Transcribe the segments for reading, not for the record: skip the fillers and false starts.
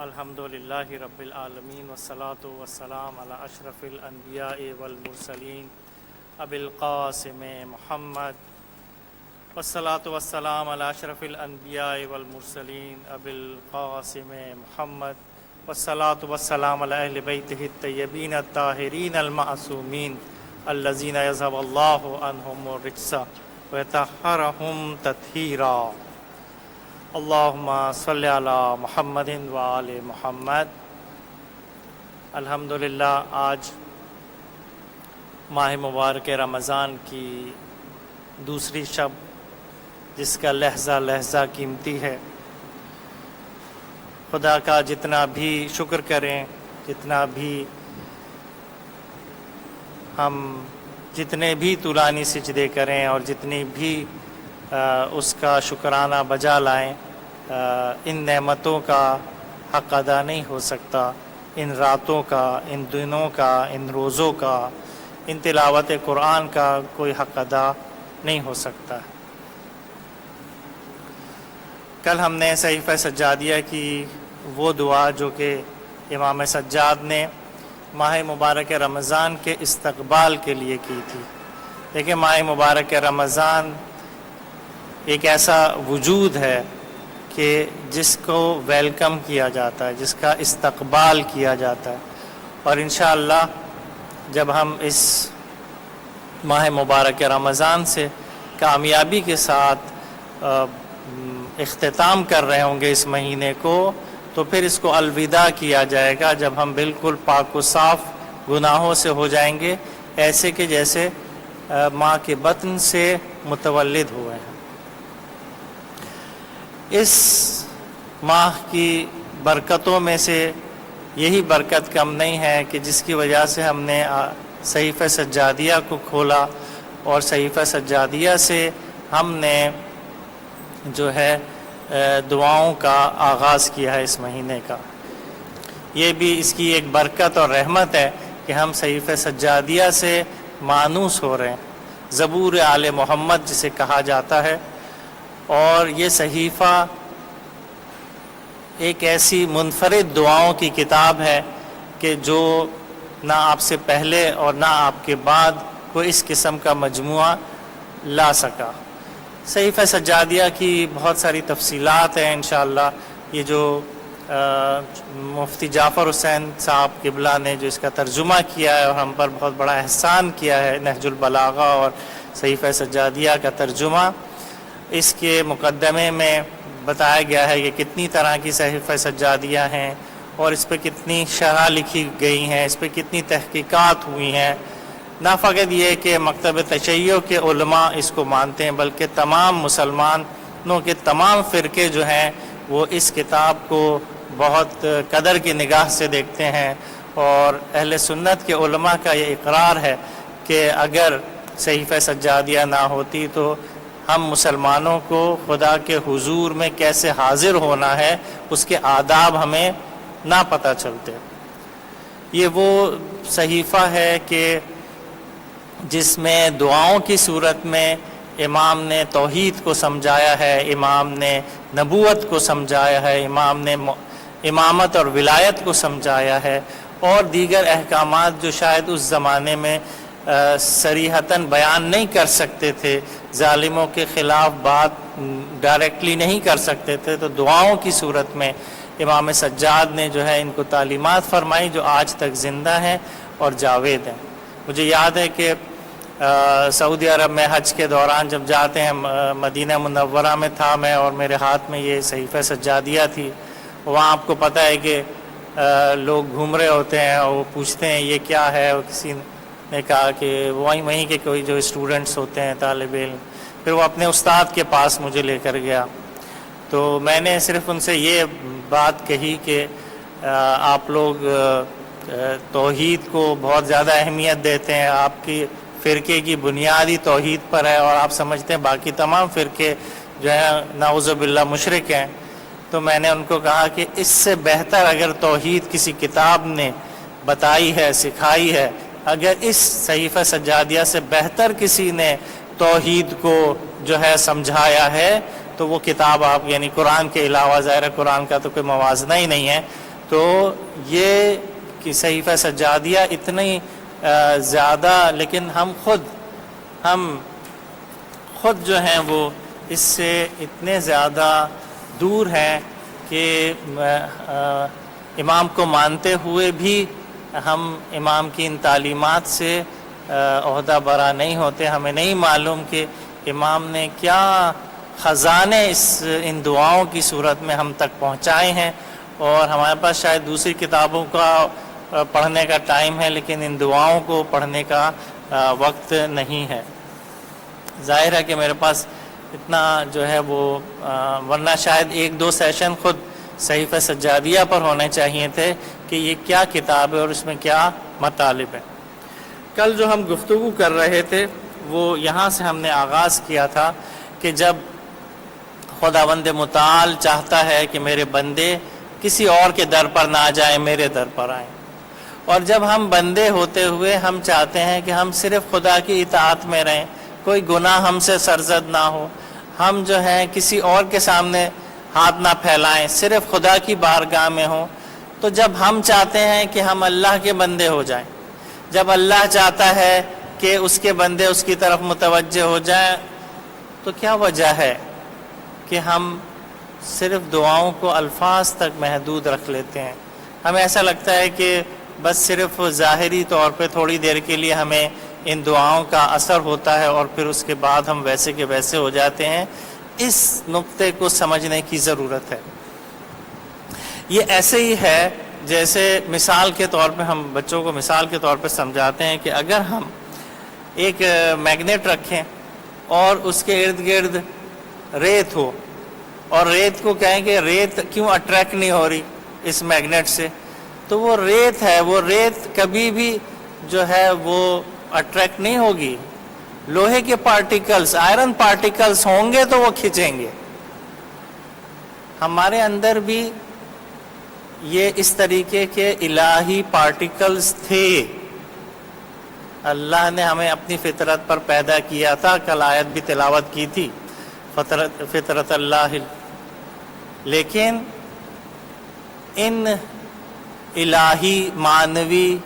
الحمد للہ رب العالمین والصلاة والسلام علی اشرف الانبیاء والمرسلین ابی القاسم محمد والصلاة والسلام علی اشرف الانبیاء والمرسلین ابی القاسم محمد والصلاة والسلام علی اہل بیتہ الطیبین الطاہرین المعصومین الذین یذهب اللہ عنہم الرجس ویطہرہم تطہیرا اللہم صلی علی محمد وآل محمد۔ الحمدللہ آج ماہ مبارک رمضان کی دوسری شب، جس کا لحظہ لحظہ قیمتی ہے۔ خدا کا جتنا بھی شکر کریں، جتنا بھی ہم جتنے بھی طولانی سجدے کریں اور جتنی بھی اس کا شکرانہ بجا لائیں، ان نعمتوں کا حق ادا نہیں ہو سکتا، ان راتوں کا، ان دنوں کا، ان روزوں کا، ان تلاوت قرآن کا کوئی حق ادا نہیں ہو سکتا۔ کل ہم نے صحیفہ سجادیہ کی وہ دعا جو کہ امام سجاد نے ماہ مبارک رمضان کے استقبال کے لیے کی تھی۔ دیکھیں، ماہ مبارک رمضان ایک ایسا وجود ہے کہ جس کو ویلکم کیا جاتا ہے، جس کا استقبال کیا جاتا ہے، اور انشاءاللہ جب ہم اس ماہ مبارک رمضان سے کامیابی کے ساتھ اختتام کر رہے ہوں گے اس مہینے کو، تو پھر اس کو الوداع کیا جائے گا جب ہم بالکل پاک و صاف گناہوں سے ہو جائیں گے، ایسے کہ جیسے ماں کے بطن سے متولد ہوئے ہیں۔ اس ماہ کی برکتوں میں سے یہی برکت کم نہیں ہے کہ جس کی وجہ سے ہم نے صحیفہ سجادیہ کو کھولا، اور صحیفہ سجادیہ سے ہم نے جو ہے دعاؤں کا آغاز کیا ہے اس مہینے کا۔ یہ بھی اس کی ایک برکت اور رحمت ہے کہ ہم صحیفہ سجادیہ سے مانوس ہو رہے ہیں، زبور آل محمد جسے کہا جاتا ہے۔ اور یہ صحیفہ ایک ایسی منفرد دعاؤں کی کتاب ہے کہ جو نہ آپ سے پہلے اور نہ آپ کے بعد کوئی اس قسم کا مجموعہ لا سکا۔ صحیفہ سجادیہ کی بہت ساری تفصیلات ہیں، انشاءاللہ یہ جو مفتی جعفر حسین صاحب قبلہ نے جو اس کا ترجمہ کیا ہے اور ہم پر بہت بڑا احسان کیا ہے، نہج البلاغہ اور صحیفہ سجادیہ کا ترجمہ، اس کے مقدمے میں بتایا گیا ہے کہ کتنی طرح کی صحیفہ سجادیہ ہیں اور اس پہ کتنی شرح لکھی گئی ہیں، اس پہ کتنی تحقیقات ہوئی ہیں۔ نہ فقط یہ کہ مکتب تشیع کے علماء اس کو مانتے ہیں، بلکہ تمام مسلمانوں کے تمام فرقے جو ہیں وہ اس کتاب کو بہت قدر کی نگاہ سے دیکھتے ہیں، اور اہل سنت کے علماء کا یہ اقرار ہے کہ اگر صحیفہ سجادیہ نہ ہوتی تو ہم مسلمانوں کو خدا کے حضور میں کیسے حاضر ہونا ہے اس کے آداب ہمیں نہ پتہ چلتے۔ یہ وہ صحیفہ ہے کہ جس میں دعاؤں کی صورت میں امام نے توحید کو سمجھایا ہے، امام نے نبوت کو سمجھایا ہے، امام نے امامت اور ولایت کو سمجھایا ہے، اور دیگر احکامات جو شاید اس زمانے میں صریحتاً بیان نہیں کر سکتے تھے، ظالموں کے خلاف بات ڈائریکٹلی نہیں کر سکتے تھے، تو دعاؤں کی صورت میں امام سجاد نے جو ہے ان کو تعلیمات فرمائی جو آج تک زندہ ہیں اور جاوید ہیں۔ مجھے یاد ہے کہ سعودی عرب میں حج کے دوران جب جاتے ہیں، مدینہ منورہ میں تھا میں، اور میرے ہاتھ میں یہ صحیفہ سجادیہ تھی۔ وہاں آپ کو پتہ ہے کہ لوگ گھوم رہے ہوتے ہیں اور وہ پوچھتے ہیں یہ کیا ہے، اور کسی نے کہا کہ وہیں کے کوئی جو اسٹوڈنٹس ہوتے ہیں، طالب علم، پھر وہ اپنے استاد کے پاس مجھے لے کر گیا، تو میں نے صرف ان سے یہ بات کہی کہ آپ لوگ توحید کو بہت زیادہ اہمیت دیتے ہیں، آپ کی فرقے کی بنیادی توحید پر ہے، اور آپ سمجھتے ہیں باقی تمام فرقے جو ہیں نعوذ باللہ مشرک ہیں۔ تو میں نے ان کو کہا کہ اس سے بہتر اگر توحید کسی کتاب نے بتائی ہے، سکھائی ہے، اگر اس صحیفہ سجادیہ سے بہتر کسی نے توحید کو جو ہے سمجھایا ہے، تو وہ کتاب آپ یعنی قرآن کے علاوہ، ظاہر قرآن کا تو کوئی موازنہ ہی نہیں ہے، تو یہ کہ صحیفہ سجادیہ اتنی زیادہ، لیکن ہم خود جو ہیں وہ اس سے اتنے زیادہ دور ہیں کہ امام کو مانتے ہوئے بھی ہم امام کی ان تعلیمات سے عہدہ برا نہیں ہوتے. ہمیں نہیں معلوم کہ امام نے کیا خزانے ان دعاؤں کی صورت میں ہم تک پہنچائے ہیں، اور ہمارے پاس شاید دوسری کتابوں کا پڑھنے کا ٹائم ہے لیکن ان دعاؤں کو پڑھنے کا وقت نہیں ہے. ظاہر ہے کہ میرے پاس اتنا جو ہے وہ ورنہ شاید 1-2 سیشن خود صحیفہ سجادیہ پر ہونے چاہیے تھے کہ یہ کیا کتاب ہے اور اس میں کیا مطالب ہے. کل جو ہم گفتگو کر رہے تھے وہ یہاں سے ہم نے آغاز کیا تھا کہ جب خداوند متعال چاہتا ہے کہ میرے بندے کسی اور کے در پر نہ جائیں، میرے در پر آئیں، اور جب ہم بندے ہوتے ہوئے ہم چاہتے ہیں کہ ہم صرف خدا کی اطاعت میں رہیں، کوئی گناہ ہم سے سرزد نہ ہو، ہم جو ہیں کسی اور کے سامنے ہاتھ نہ پھیلائیں، صرف خدا کی بارگاہ میں ہوں. تو جب ہم چاہتے ہیں کہ ہم اللہ کے بندے ہو جائیں، جب اللہ چاہتا ہے کہ اس کے بندے اس کی طرف متوجہ ہو جائیں، تو کیا وجہ ہے کہ ہم صرف دعاؤں کو الفاظ تک محدود رکھ لیتے ہیں؟ ہمیں ایسا لگتا ہے کہ بس صرف ظاہری طور پہ تھوڑی دیر کے لیے ہمیں ان دعاؤں کا اثر ہوتا ہے اور پھر اس کے بعد ہم ویسے کے ویسے ہو جاتے ہیں. اس نقطے کو سمجھنے کی ضرورت ہے. یہ ایسے ہی ہے جیسے مثال کے طور پہ ہم بچوں کو مثال کے طور پہ سمجھاتے ہیں کہ اگر ہم ایک میگنیٹ رکھیں اور اس کے ارد گرد ریت ہو، اور ریت کو کہیں کہ ریت کیوں اٹریکٹ نہیں ہو رہی اس میگنیٹ سے، تو وہ ریت ہے، وہ ریت کبھی بھی جو ہے وہ اٹریکٹ نہیں ہوگی. لوہے کے پارٹیکلز، آئرن پارٹیکلز ہوں گے تو وہ کھینچیں گے. ہمارے اندر بھی یہ اس طریقے کے الہی پارٹیکلز تھے. اللہ نے ہمیں اپنی فطرت پر پیدا کیا تھا، کل آیت بھی تلاوت کی تھی، فطرت اللہ. لیکن ان الہی معنوی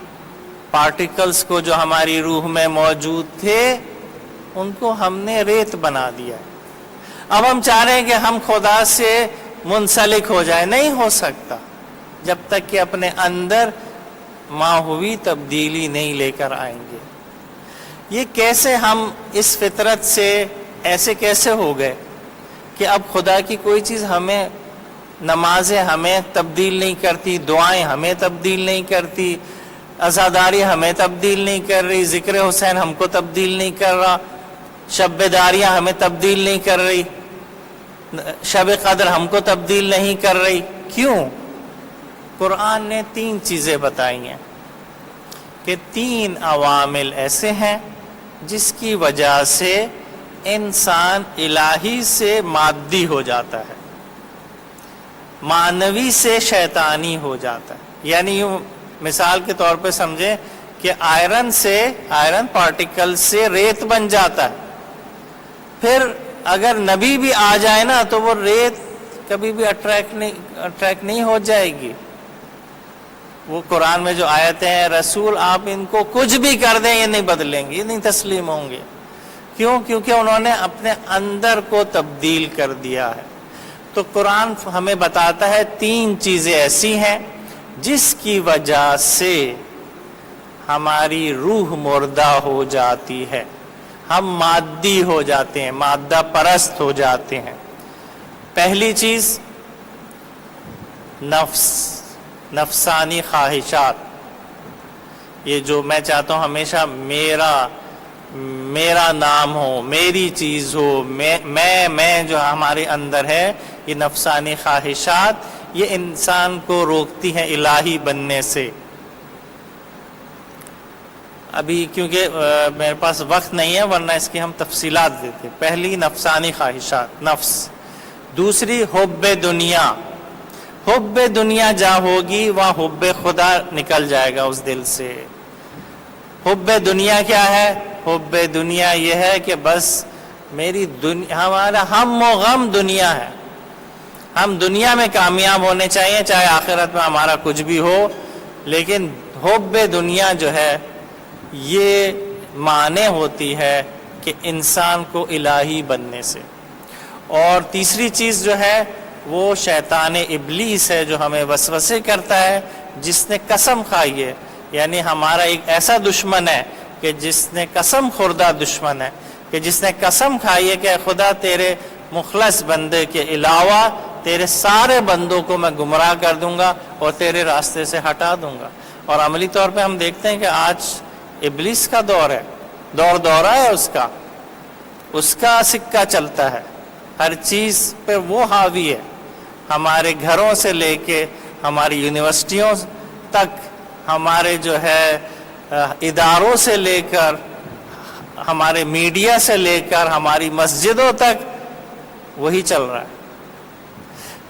پارٹیکلز کو جو ہماری روح میں موجود تھے ان کو ہم نے ریت بنا دیا. اب ہم چاہ رہے ہیں کہ ہم خدا سے منسلک ہو جائیں. نہیں ہو سکتا جب تک کہ اپنے اندر ماہوی تبدیلی نہیں لے کر آئیں گے. یہ کیسے ہم اس فطرت سے ایسے کیسے ہو گئے کہ اب خدا کی کوئی چیز ہمیں، نمازیں ہمیں تبدیل نہیں کرتی، دعائیں ہمیں تبدیل نہیں کرتی، عزاداری ہمیں تبدیل نہیں کر رہی، ذکر حسین ہم کو تبدیل نہیں کر رہا، شب داریاں ہمیں تبدیل نہیں کر رہی، شب قدر ہم کو تبدیل نہیں کر رہی. کیوں؟ قرآن نے 3 چیزیں بتائی ہیں کہ 3 عوامل ایسے ہیں جس کی وجہ سے انسان الہی سے مادی ہو جاتا ہے، معنوی سے شیطانی ہو جاتا ہے. یعنی یوں مثال کے طور پہ سمجھیں کہ آئرن پارٹیکل سے ریت بن جاتا ہے. پھر اگر نبی بھی آ جائے نا تو وہ ریت کبھی بھی اٹریکٹ نہیں ہو جائے گی. وہ قرآن میں جو آیتیں ہیں، رسول آپ ان کو کچھ بھی کر دیں یہ نہیں بدلیں گے، یہ نہیں تسلیم ہوں گے. کیوں؟ کیونکہ انہوں نے اپنے اندر کو تبدیل کر دیا ہے. تو قرآن ہمیں بتاتا ہے 3 چیزیں ایسی ہیں جس کی وجہ سے ہماری روح مردہ ہو جاتی ہے، ہم مادی ہو جاتے ہیں، مادہ پرست ہو جاتے ہیں. پہلی چیز نفسانی خواہشات. یہ جو میں چاہتا ہوں ہمیشہ میرا نام ہو، میری چیز ہو، میں جو ہمارے اندر ہے، یہ نفسانی خواہشات یہ انسان کو روکتی ہیں الہی بننے سے. ابھی کیونکہ میرے پاس وقت نہیں ہے ورنہ اس کی ہم تفصیلات دیتے. پہلی نفسانی خواہشات، نفس. دوسری حب دنیا. حب دنیا جہاں ہوگی وہاں حب خدا نکل جائے گا اس دل سے. حب دنیا کیا ہے؟ حب دنیا یہ ہے کہ بس میری دنیا، ہمارا ہم و غم دنیا ہے. ہم دنیا میں کامیاب ہونے چاہیے چاہے آخرت میں ہمارا کچھ بھی ہو، لیکن حب دنیا جو ہے یہ معنی ہوتی ہے کہ انسان کو الہی بننے سے۔ اور تیسری چیز جو ہے وہ شیطان ابلیس ہے جو ہمیں وسوسے کرتا ہے، جس نے قسم کھائی ہے، یعنی ہمارا ایک ایسا دشمن ہے کہ جس نے قسم خوردہ دشمن ہے، کہ جس نے قسم کھائی ہے کہ اے خدا تیرے مخلص بندے کے علاوہ تیرے سارے بندوں کو میں گمراہ کر دوں گا اور تیرے راستے سے ہٹا دوں گا۔ اور عملی طور پہ ہم دیکھتے ہیں کہ آج ابلیس کا دور ہے، دورہ ہے اس کا سکہ چلتا ہے، ہر چیز پہ وہ حاوی ہے، ہمارے گھروں سے لے کے ہماری یونیورسٹیوں تک، ہمارے جو ہے اداروں سے لے کر، ہمارے میڈیا سے لے کر، ہماری مسجدوں تک وہی چل رہا ہے۔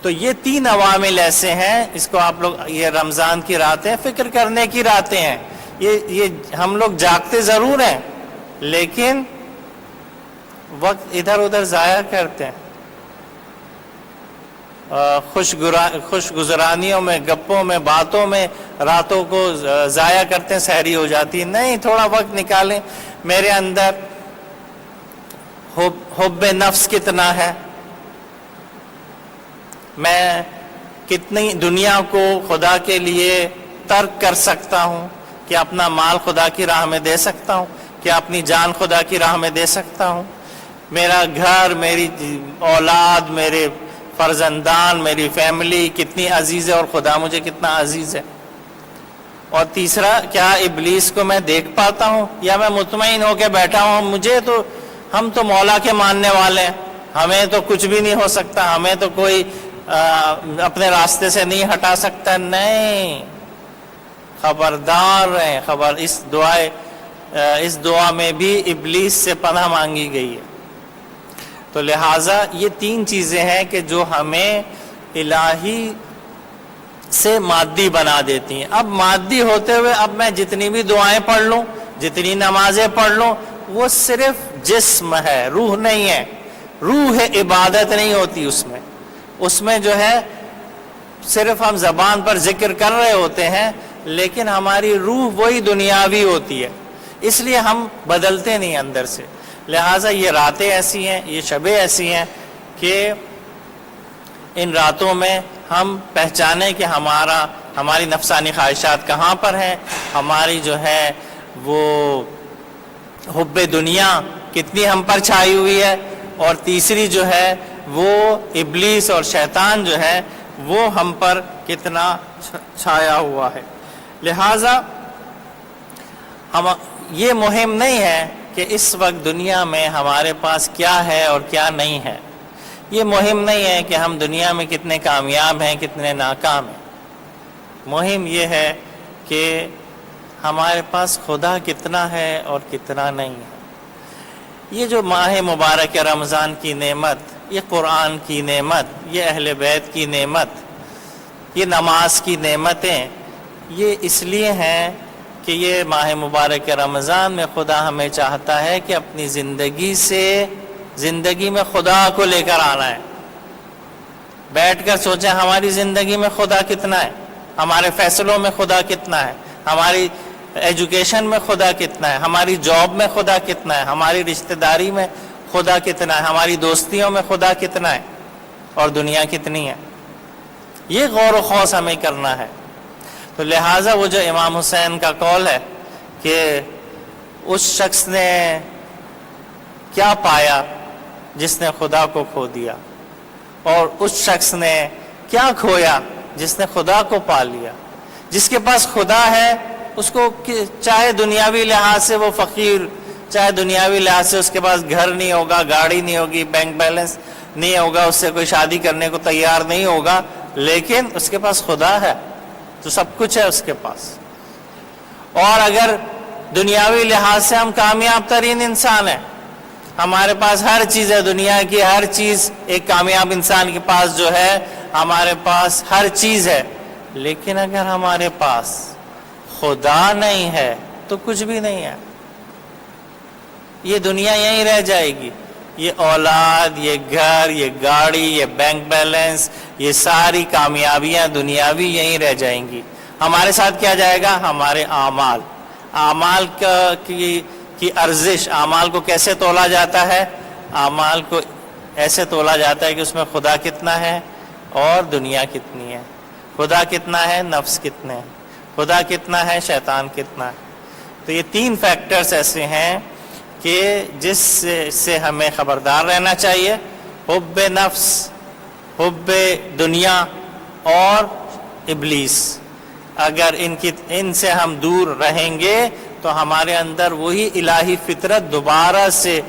تو یہ 3 عوامل ایسے ہیں، اس کو آپ لوگ، یہ رمضان کی راتیں فکر کرنے کی راتیں ہیں، یہ ہم لوگ جاگتے ضرور ہیں لیکن وقت ادھر ادھر ضائع کرتے ہیں، خوش گزرانیوں میں، گپوں میں، باتوں میں راتوں کو ضائع کرتے ہیں، سحری ہو جاتی ہے۔ نہیں، تھوڑا وقت نکالیں، میرے اندر حب نفس کتنا ہے، میں کتنی دنیا کو خدا کے لیے ترک کر سکتا ہوں، کہ اپنا مال خدا کی راہ میں دے سکتا ہوں، کہ اپنی جان خدا کی راہ میں دے سکتا ہوں، میرا گھر، میری اولاد، میرے فرزندان، میری فیملی کتنی عزیز ہے اور خدا مجھے کتنا عزیز ہے۔ اور تیسرا، کیا ابلیس کو میں دیکھ پاتا ہوں یا میں مطمئن ہو کے بیٹھا ہوں، ہم تو مولا کے ماننے والے ہیں، ہمیں تو کچھ بھی نہیں ہو سکتا، ہمیں تو کوئی اپنے راستے سے نہیں ہٹا سکتا۔ نہیں، خبردار رہیں، اس دعا میں بھی ابلیس سے پناہ مانگی گئی ہے۔ تو لہٰذا یہ 3 چیزیں ہیں کہ جو ہمیں الہی سے مادی بنا دیتی ہیں۔ اب مادی ہوتے ہوئے اب میں جتنی بھی دعائیں پڑھ لوں، جتنی نمازیں پڑھ لوں، وہ صرف جسم ہے، روح نہیں ہے، روح عبادت نہیں ہوتی اس میں جو ہے صرف ہم زبان پر ذکر کر رہے ہوتے ہیں لیکن ہماری روح وہی دنیاوی ہوتی ہے، اس لیے ہم بدلتے نہیں اندر سے۔ لہٰذا یہ راتیں ایسی ہیں، یہ شبیں ایسی ہیں کہ ان راتوں میں ہم پہچانیں کہ ہماری نفسانی خواہشات کہاں پر ہیں، ہماری جو ہے وہ حب دنیا کتنی ہم پر چھائی ہوئی ہے، اور تیسری جو ہے وہ ابلیس اور شیطان جو ہے وہ ہم پر کتنا چھایا ہوا ہے۔ لہٰذا یہ مہم نہیں ہے کہ اس وقت دنیا میں ہمارے پاس کیا ہے اور کیا نہیں ہے، یہ مہم نہیں ہے کہ ہم دنیا میں کتنے کامیاب ہیں، کتنے ناکام ہیں، مہم یہ ہے کہ ہمارے پاس خدا کتنا ہے اور کتنا نہیں ہے۔ یہ جو ماہ مبارک رمضان کی نعمت، یہ قرآن کی نعمت، یہ اہل بیت کی نعمت، یہ نماز کی نعمتیں، یہ اس لیے ہیں کہ یہ ماہ مبارک رمضان میں خدا ہمیں چاہتا ہے کہ اپنی زندگی میں خدا کو لے کر آنا ہے۔ بیٹھ کر سوچیں ہماری زندگی میں خدا کتنا ہے، ہمارے فیصلوں میں خدا کتنا ہے، ہماری ایجوکیشن میں خدا کتنا ہے، ہماری جاب میں خدا کتنا ہے، ہماری رشتہ داری میں خدا کتنا ہے، ہماری دوستیوں میں خدا کتنا ہے، اور دنیا کتنی ہے۔ یہ غور و خوض ہمیں کرنا ہے۔ تو لہٰذا وہ جو امام حسین کا قول ہے کہ اس شخص نے کیا پایا جس نے خدا کو کھو دیا، اور اس شخص نے کیا کھویا جس نے خدا کو پا لیا۔ جس کے پاس خدا ہے اس کو چاہے دنیاوی لحاظ سے وہ فقیر، چاہے دنیاوی لحاظ سے اس کے پاس گھر نہیں ہوگا، گاڑی نہیں ہوگی، بینک بیلنس نہیں ہوگا، اس سے کوئی شادی کرنے کو تیار نہیں ہوگا، لیکن اس کے پاس خدا ہے تو سب کچھ ہے اس کے پاس۔ اور اگر دنیاوی لحاظ سے ہم کامیاب ترین انسان ہیں، ہمارے پاس ہر چیز ہے، دنیا کی ہر چیز ایک کامیاب انسان کے پاس جو ہے، ہمارے پاس ہر چیز ہے، لیکن اگر ہمارے پاس خدا نہیں ہے تو کچھ بھی نہیں ہے، یہ دنیا یہیں رہ جائے گی۔ یہ اولاد، یہ گھر، یہ گاڑی، یہ بینک بیلنس، یہ ساری کامیابیاں دنیاوی یہیں رہ جائیں گی۔ ہمارے ساتھ کیا جائے گا؟ ہمارے اعمال کی ارزش، اعمال کو کیسے تولا جاتا ہے؟ اعمال کو ایسے تولا جاتا ہے کہ اس میں خدا کتنا ہے اور دنیا کتنی ہے، خدا کتنا ہے، نفس کتنے ہیں، خدا کتنا ہے، شیطان کتنا ہے۔ تو یہ 3 فیکٹرز ایسے ہیں کہ جس سے ہمیں خبردار رہنا چاہیے: حب نفس، حب دنیا اور ابلیس۔ اگر ان سے ہم دور رہیں گے تو ہمارے اندر وہی الہی فطرت دوبارہ سے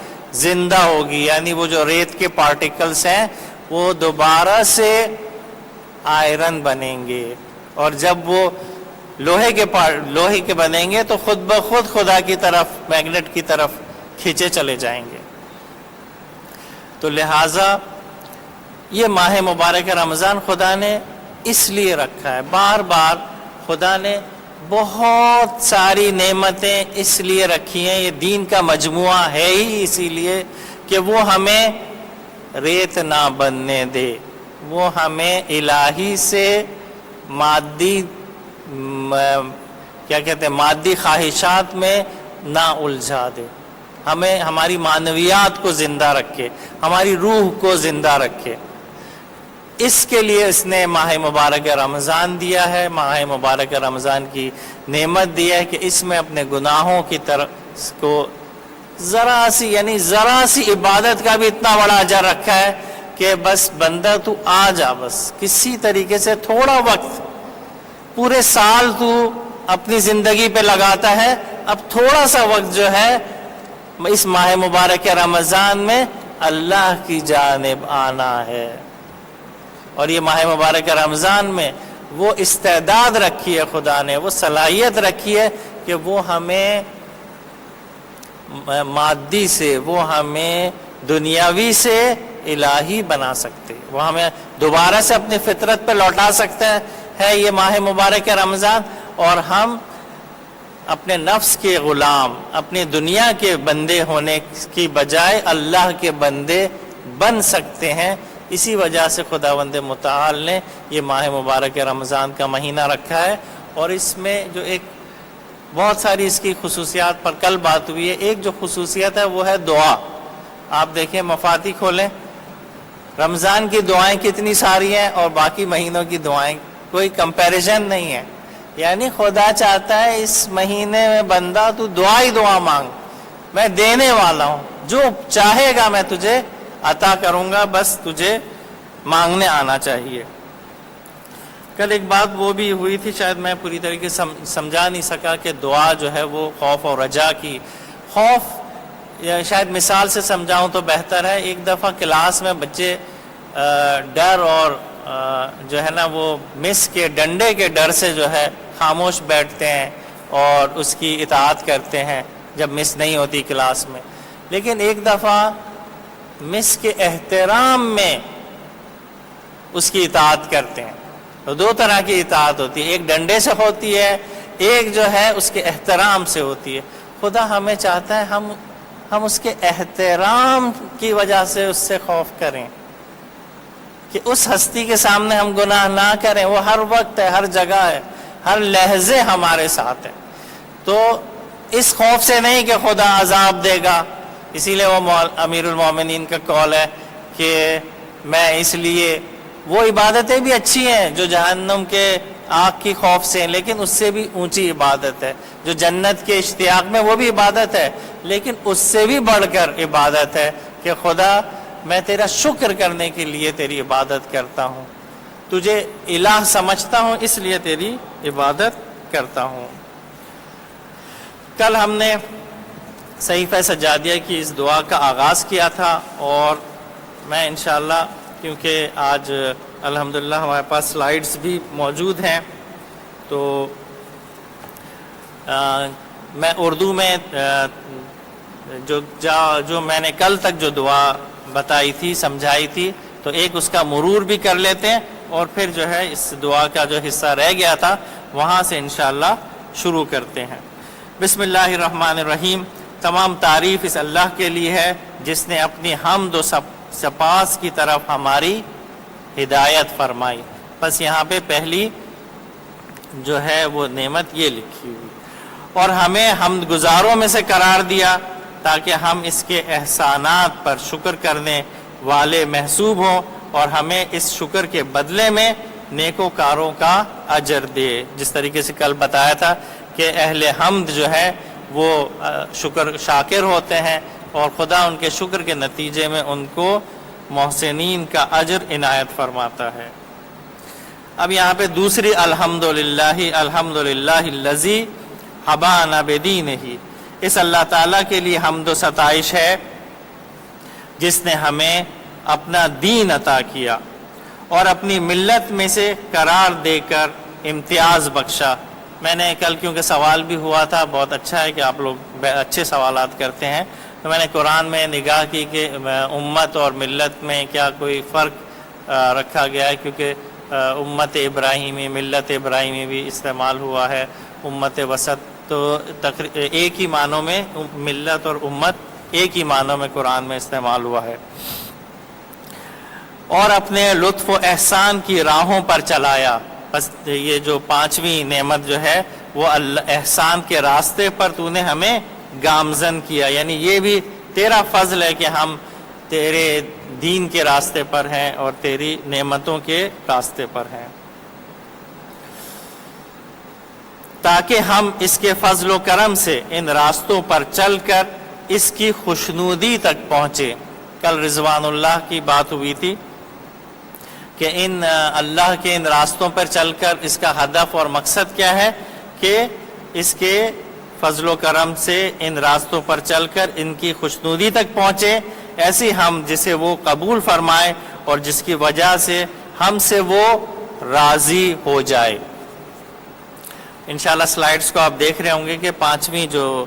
زندہ ہوگی، یعنی وہ جو ریت کے پارٹیکلز ہیں وہ دوبارہ سے آئرن بنیں گے، اور جب وہ لوہے کے بنیں گے تو خود بخود خدا کی طرف، میگنیٹ کی طرف کھینچے چلے جائیں گے۔ تو لہٰذا یہ ماہ مبارک رمضان خدا نے اس لیے رکھا ہے، بار بار خدا نے بہت ساری نعمتیں اس لیے رکھی ہیں، یہ دین کا مجموعہ ہے ہی اسی لیے کہ وہ ہمیں ریت نہ بننے دے، وہ ہمیں الہی سے مادی مادی خواہشات میں نہ الجھا دے، ہمیں ہماری معنویات کو زندہ رکھے، ہماری روح کو زندہ رکھے۔ اس کے لیے اس نے ماہ مبارک رمضان دیا ہے، ماہ مبارک رمضان کی نعمت دی ہے کہ اس میں اپنے گناہوں کی طرف کو ذرا سی عبادت کا بھی اتنا بڑا اجر رکھا ہے کہ بس بندہ تو آ جا، بس کسی طریقے سے تھوڑا وقت، پورے سال تو اپنی زندگی پہ لگاتا ہے، اب تھوڑا سا وقت جو ہے اس ماہ مبارک رمضان میں اللہ کی جانب آنا ہے۔ اور یہ ماہ مبارک رمضان میں وہ استعداد رکھی ہے خدا نے، وہ صلاحیت رکھی ہے کہ وہ ہمیں مادی سے، وہ ہمیں دنیاوی سے الہی بنا سکتے، وہ ہمیں دوبارہ سے اپنی فطرت پہ لوٹا سکتا ہے یہ ماہ مبارک رمضان، اور ہم اپنے نفس کے غلام، اپنی دنیا کے بندے ہونے کی بجائے اللہ کے بندے بن سکتے ہیں۔ اسی وجہ سے خداوند متعال نے یہ ماہ مبارک رمضان کا مہینہ رکھا ہے، اور اس میں جو ایک بہت ساری اس کی خصوصیات پر کل بات ہوئی ہے، ایک جو خصوصیت ہے وہ ہے دعا۔ آپ دیکھیں مفاتیح کھولیں، رمضان کی دعائیں کتنی ساری ہیں اور باقی مہینوں کی دعائیں کوئی کمپیریزن نہیں ہے، یعنی خدا چاہتا ہے اس مہینے میں بندہ تو دعا مانگ، میں دینے والا ہوں، جو چاہے گا میں تجھے عطا کروں گا، بس تجھے مانگنے آنا چاہیے۔ کل ایک بات وہ بھی ہوئی تھی، شاید میں پوری طریقے سے سمجھا نہیں سکا کہ دعا جو ہے وہ خوف اور رجا کی، خوف یا شاید مثال سے سمجھاؤں تو بہتر ہے۔ ایک دفعہ کلاس میں بچے ڈر اور جو ہے نا وہ مس کے ڈنڈے کے ڈر سے جو ہے خاموش بیٹھتے ہیں اور اس کی اطاعت کرتے ہیں جب مس نہیں ہوتی کلاس میں، لیکن ایک دفعہ مس کے احترام میں اس کی اطاعت کرتے ہیں۔ تو 2 طرح کی اطاعت ہوتی ہے، ایک ڈنڈے سے ہوتی ہے، ایک جو ہے اس کے احترام سے ہوتی ہے۔ خدا ہمیں چاہتا ہے ہم اس کے احترام کی وجہ سے اس سے خوف کریں، کہ اس ہستی کے سامنے ہم گناہ نہ کریں، وہ ہر وقت ہے، ہر جگہ ہے، ہر لحظے ہمارے ساتھ ہے۔ تو اس خوف سے نہیں کہ خدا عذاب دے گا، اسی لیے وہ امیر المومنین کا قول ہے کہ میں اس لیے، وہ عبادتیں بھی اچھی ہیں جو جہنم کے آگ کی خوف سے ہیں، لیکن اس سے بھی اونچی عبادت ہے، جو جنت کے اشتیاق میں وہ بھی عبادت ہے، لیکن اس سے بھی بڑھ کر عبادت ہے کہ خدا میں تیرا شکر کرنے کے لیے تیری عبادت کرتا ہوں، تجھے الہ سمجھتا ہوں اس لیے تیری عبادت کرتا ہوں۔ کل ہم نے صحیفہ سجادیہ کی اس دعا کا آغاز کیا تھا، اور میں انشاءاللہ کیونکہ آج الحمدللہ ہمارے پاس سلائیڈز بھی موجود ہیں، تو میں اردو میں جو میں نے کل تک جو دعا بتائی تھی، سمجھائی تھی، تو ایک اس کا مرور بھی کر لیتے ہیں، اور پھر جو ہے اس دعا کا جو حصہ رہ گیا تھا وہاں سے انشاءاللہ شروع کرتے ہیں۔ بسم اللہ الرحمن الرحیم۔ تمام تعریف اس اللہ کے لیے ہے جس نے اپنی حمد و سپاس کی طرف ہماری ہدایت فرمائی. بس یہاں پہ پہلی جو ہے وہ نعمت یہ لکھی ہوئی، اور ہمیں حمد گزاروں میں سے قرار دیا تاکہ ہم اس کے احسانات پر شکر کرنے والے محسوب ہوں اور ہمیں اس شکر کے بدلے میں نیکوکاروں کا اجر دے. جس طریقے سے کل بتایا تھا کہ اہل حمد جو ہے وہ شکر شاکر ہوتے ہیں اور خدا ان کے شکر کے نتیجے میں ان کو محسنین کا اجر عنایت فرماتا ہے. اب یہاں پہ دوسری الحمدللہ الذی حبانا بدینہ، اس اللہ تعالیٰ کے لیے حمد و ستائش ہے جس نے ہمیں اپنا دین عطا کیا اور اپنی ملت میں سے قرار دے کر امتیاز بخشا. میں نے کل کیونکہ سوال بھی ہوا تھا، بہت اچھا ہے کہ آپ لوگ اچھے سوالات کرتے ہیں، تو میں نے قرآن میں نگاہ کی کہ امت اور ملت میں کیا کوئی فرق رکھا گیا ہے، کیونکہ امت ابراہیمی، ملت ابراہیمی بھی استعمال ہوا ہے، امت وسط، تو ایک ہی معنوں میں ملت اور امت ایک ہی معنوں میں قرآن میں استعمال ہوا ہے. اور اپنے لطف و احسان کی راہوں پر چلایا. بس یہ جو پانچویں نعمت جو ہے وہ احسان کے راستے پر تو نے ہمیں گامزن کیا، یعنی یہ بھی تیرا فضل ہے کہ ہم تیرے دین کے راستے پر ہیں اور تیری نعمتوں کے راستے پر ہیں، تاکہ ہم اس کے فضل و کرم سے ان راستوں پر چل کر اس کی خوشنودی تک پہنچے. کل رضوان اللہ کی بات ہوئی تھی کہ ان اللہ کے ان راستوں پر چل کر اس کا ہدف اور مقصد کیا ہے کہ اس کے فضل و کرم سے ان راستوں پر چل کر ان کی خوشنودی تک پہنچے، ایسی ہم جسے وہ قبول فرمائے اور جس کی وجہ سے ہم سے وہ راضی ہو جائے. انشاءاللہ سلائیڈز کو آپ دیکھ رہے ہوں گے کہ پانچویں جو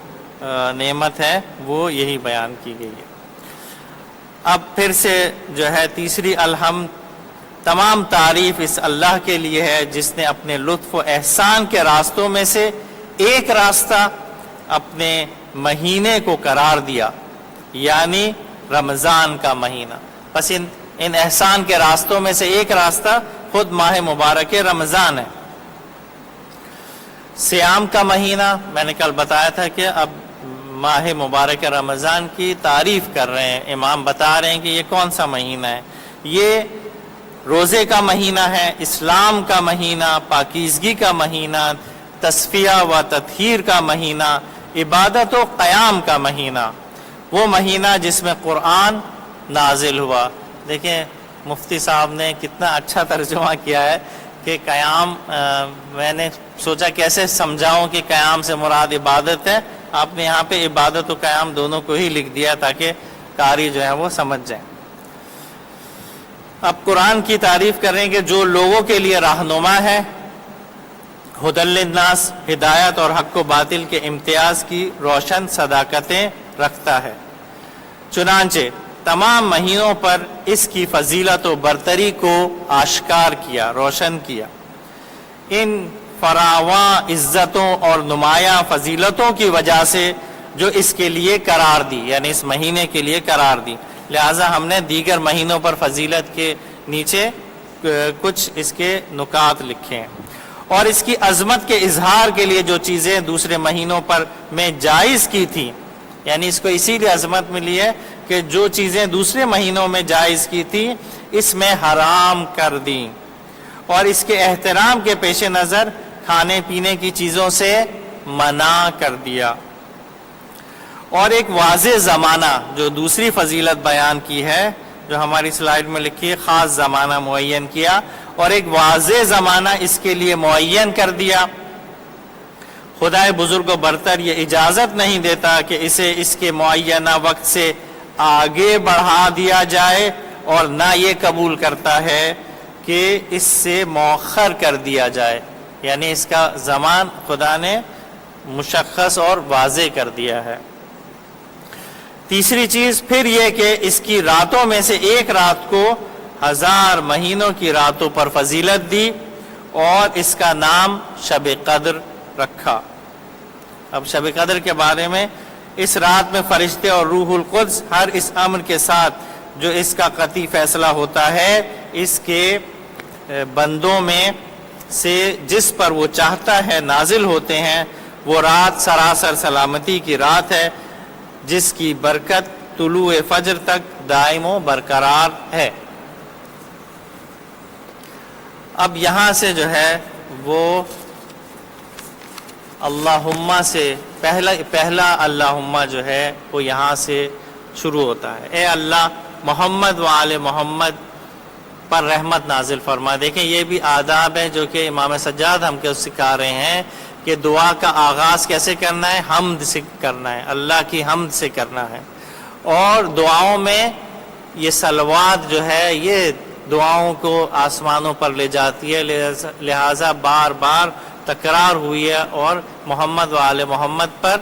نعمت ہے وہ یہی بیان کی گئی ہے. اب پھر سے جو ہے تیسری الحمد، تمام تعریف اس اللہ کے لیے ہے جس نے اپنے لطف و احسان کے راستوں میں سے ایک راستہ اپنے مہینے کو قرار دیا، یعنی رمضان کا مہینہ. بس ان احسان کے راستوں میں سے ایک راستہ خود ماہ مبارک رمضان ہے. سیام کا مہینہ میں نے کل بتایا تھا کہ اب ماہ مبارک رمضان کی تعریف کر رہے ہیں، امام بتا رہے ہیں کہ یہ کون سا مہینہ ہے. یہ روزے کا مہینہ ہے، اسلام کا مہینہ، پاکیزگی کا مہینہ، تصفیہ و تطہیر کا مہینہ، عبادت و قیام کا مہینہ، وہ مہینہ جس میں قرآن نازل ہوا. دیکھیں مفتی صاحب نے کتنا اچھا ترجمہ کیا ہے کہ قیام، میں نے سوچا کیسے سمجھاؤں کہ قیام سے مراد عبادت ہے، آپ نے یہاں پہ عبادت و قیام دونوں کو ہی لکھ دیا تاکہ قاری جو ہے وہ سمجھ جائیں. اب قرآن کی تعریف کریں کہ جو لوگوں کے لیے رہنما ہے، ہدی للناس، ہدایت اور حق و باطل کے امتیاز کی روشن صداقتیں رکھتا ہے. چنانچہ تمام مہینوں پر اس کی فضیلت و برتری کو آشکار کیا، روشن کیا. ان فراواں عزتوں اور نمایاں فضیلتوں کی وجہ سے جو اس کے لیے قرار دی، یعنی اس مہینے کے لیے قرار دی، لہٰذا ہم نے دیگر مہینوں پر فضیلت کے نیچے کچھ اس کے نکات لکھے ہیں. اور اس کی عظمت کے اظہار کے لیے جو چیزیں دوسرے مہینوں پر میں جائز کی تھی، یعنی اس کو اسی لیے عظمت ملی ہے کہ جو چیزیں دوسرے مہینوں میں جائز کی تھی اس میں حرام کر دیں، اور اس کے احترام کے پیش نظر کھانے پینے کی چیزوں سے منع کر دیا. اور ایک واضح زمانہ جو دوسری فضیلت بیان کی ہے، جو ہماری سلائیڈ میں لکھی ہے، خاص زمانہ معین کیا اور ایک واضح زمانہ اس کے لیے معین کر دیا. خدائے بزرگ و برتر یہ اجازت نہیں دیتا کہ اسے اس کے معینہ وقت سے آگے بڑھا دیا جائے، اور نہ یہ قبول کرتا ہے کہ اس سے مؤخر کر دیا جائے، یعنی اس کا زمان خدا نے مشخص اور واضح کر دیا ہے. تیسری چیز پھر یہ کہ اس کی راتوں میں سے ایک رات کو 1000 مہینوں کی راتوں پر فضیلت دی اور اس کا نام شب قدر رکھا. اب شب قدر کے بارے میں اس رات میں فرشتے اور روح القدس ہر اس امر کے ساتھ جو اس کا قطعی فیصلہ ہوتا ہے اس کے بندوں میں سے جس پر وہ چاہتا ہے نازل ہوتے ہیں۔ وہ رات سراسر سلامتی کی رات ہے جس کی برکت طلوع فجر تک دائم و برقرار ہے۔ اب یہاں سے جو ہے وہ اللہم سے پہلا اللہم جو ہے وہ یہاں سے شروع ہوتا ہے۔ اے اللہ محمد و آل محمد پر رحمت نازل فرما۔ دیکھیں یہ بھی آداب ہے جو کہ امام سجاد ہم کو سکھا رہے ہیں کہ دعا کا آغاز کیسے کرنا ہے، حمد سے کرنا ہے، اللہ کی حمد سے کرنا ہے۔ اور دعاؤں میں یہ صلوات جو ہے یہ دعاؤں کو آسمانوں پر لے جاتی ہے، لہٰذا بار بار تکرار ہوئی ہے اور محمد و آل محمد پر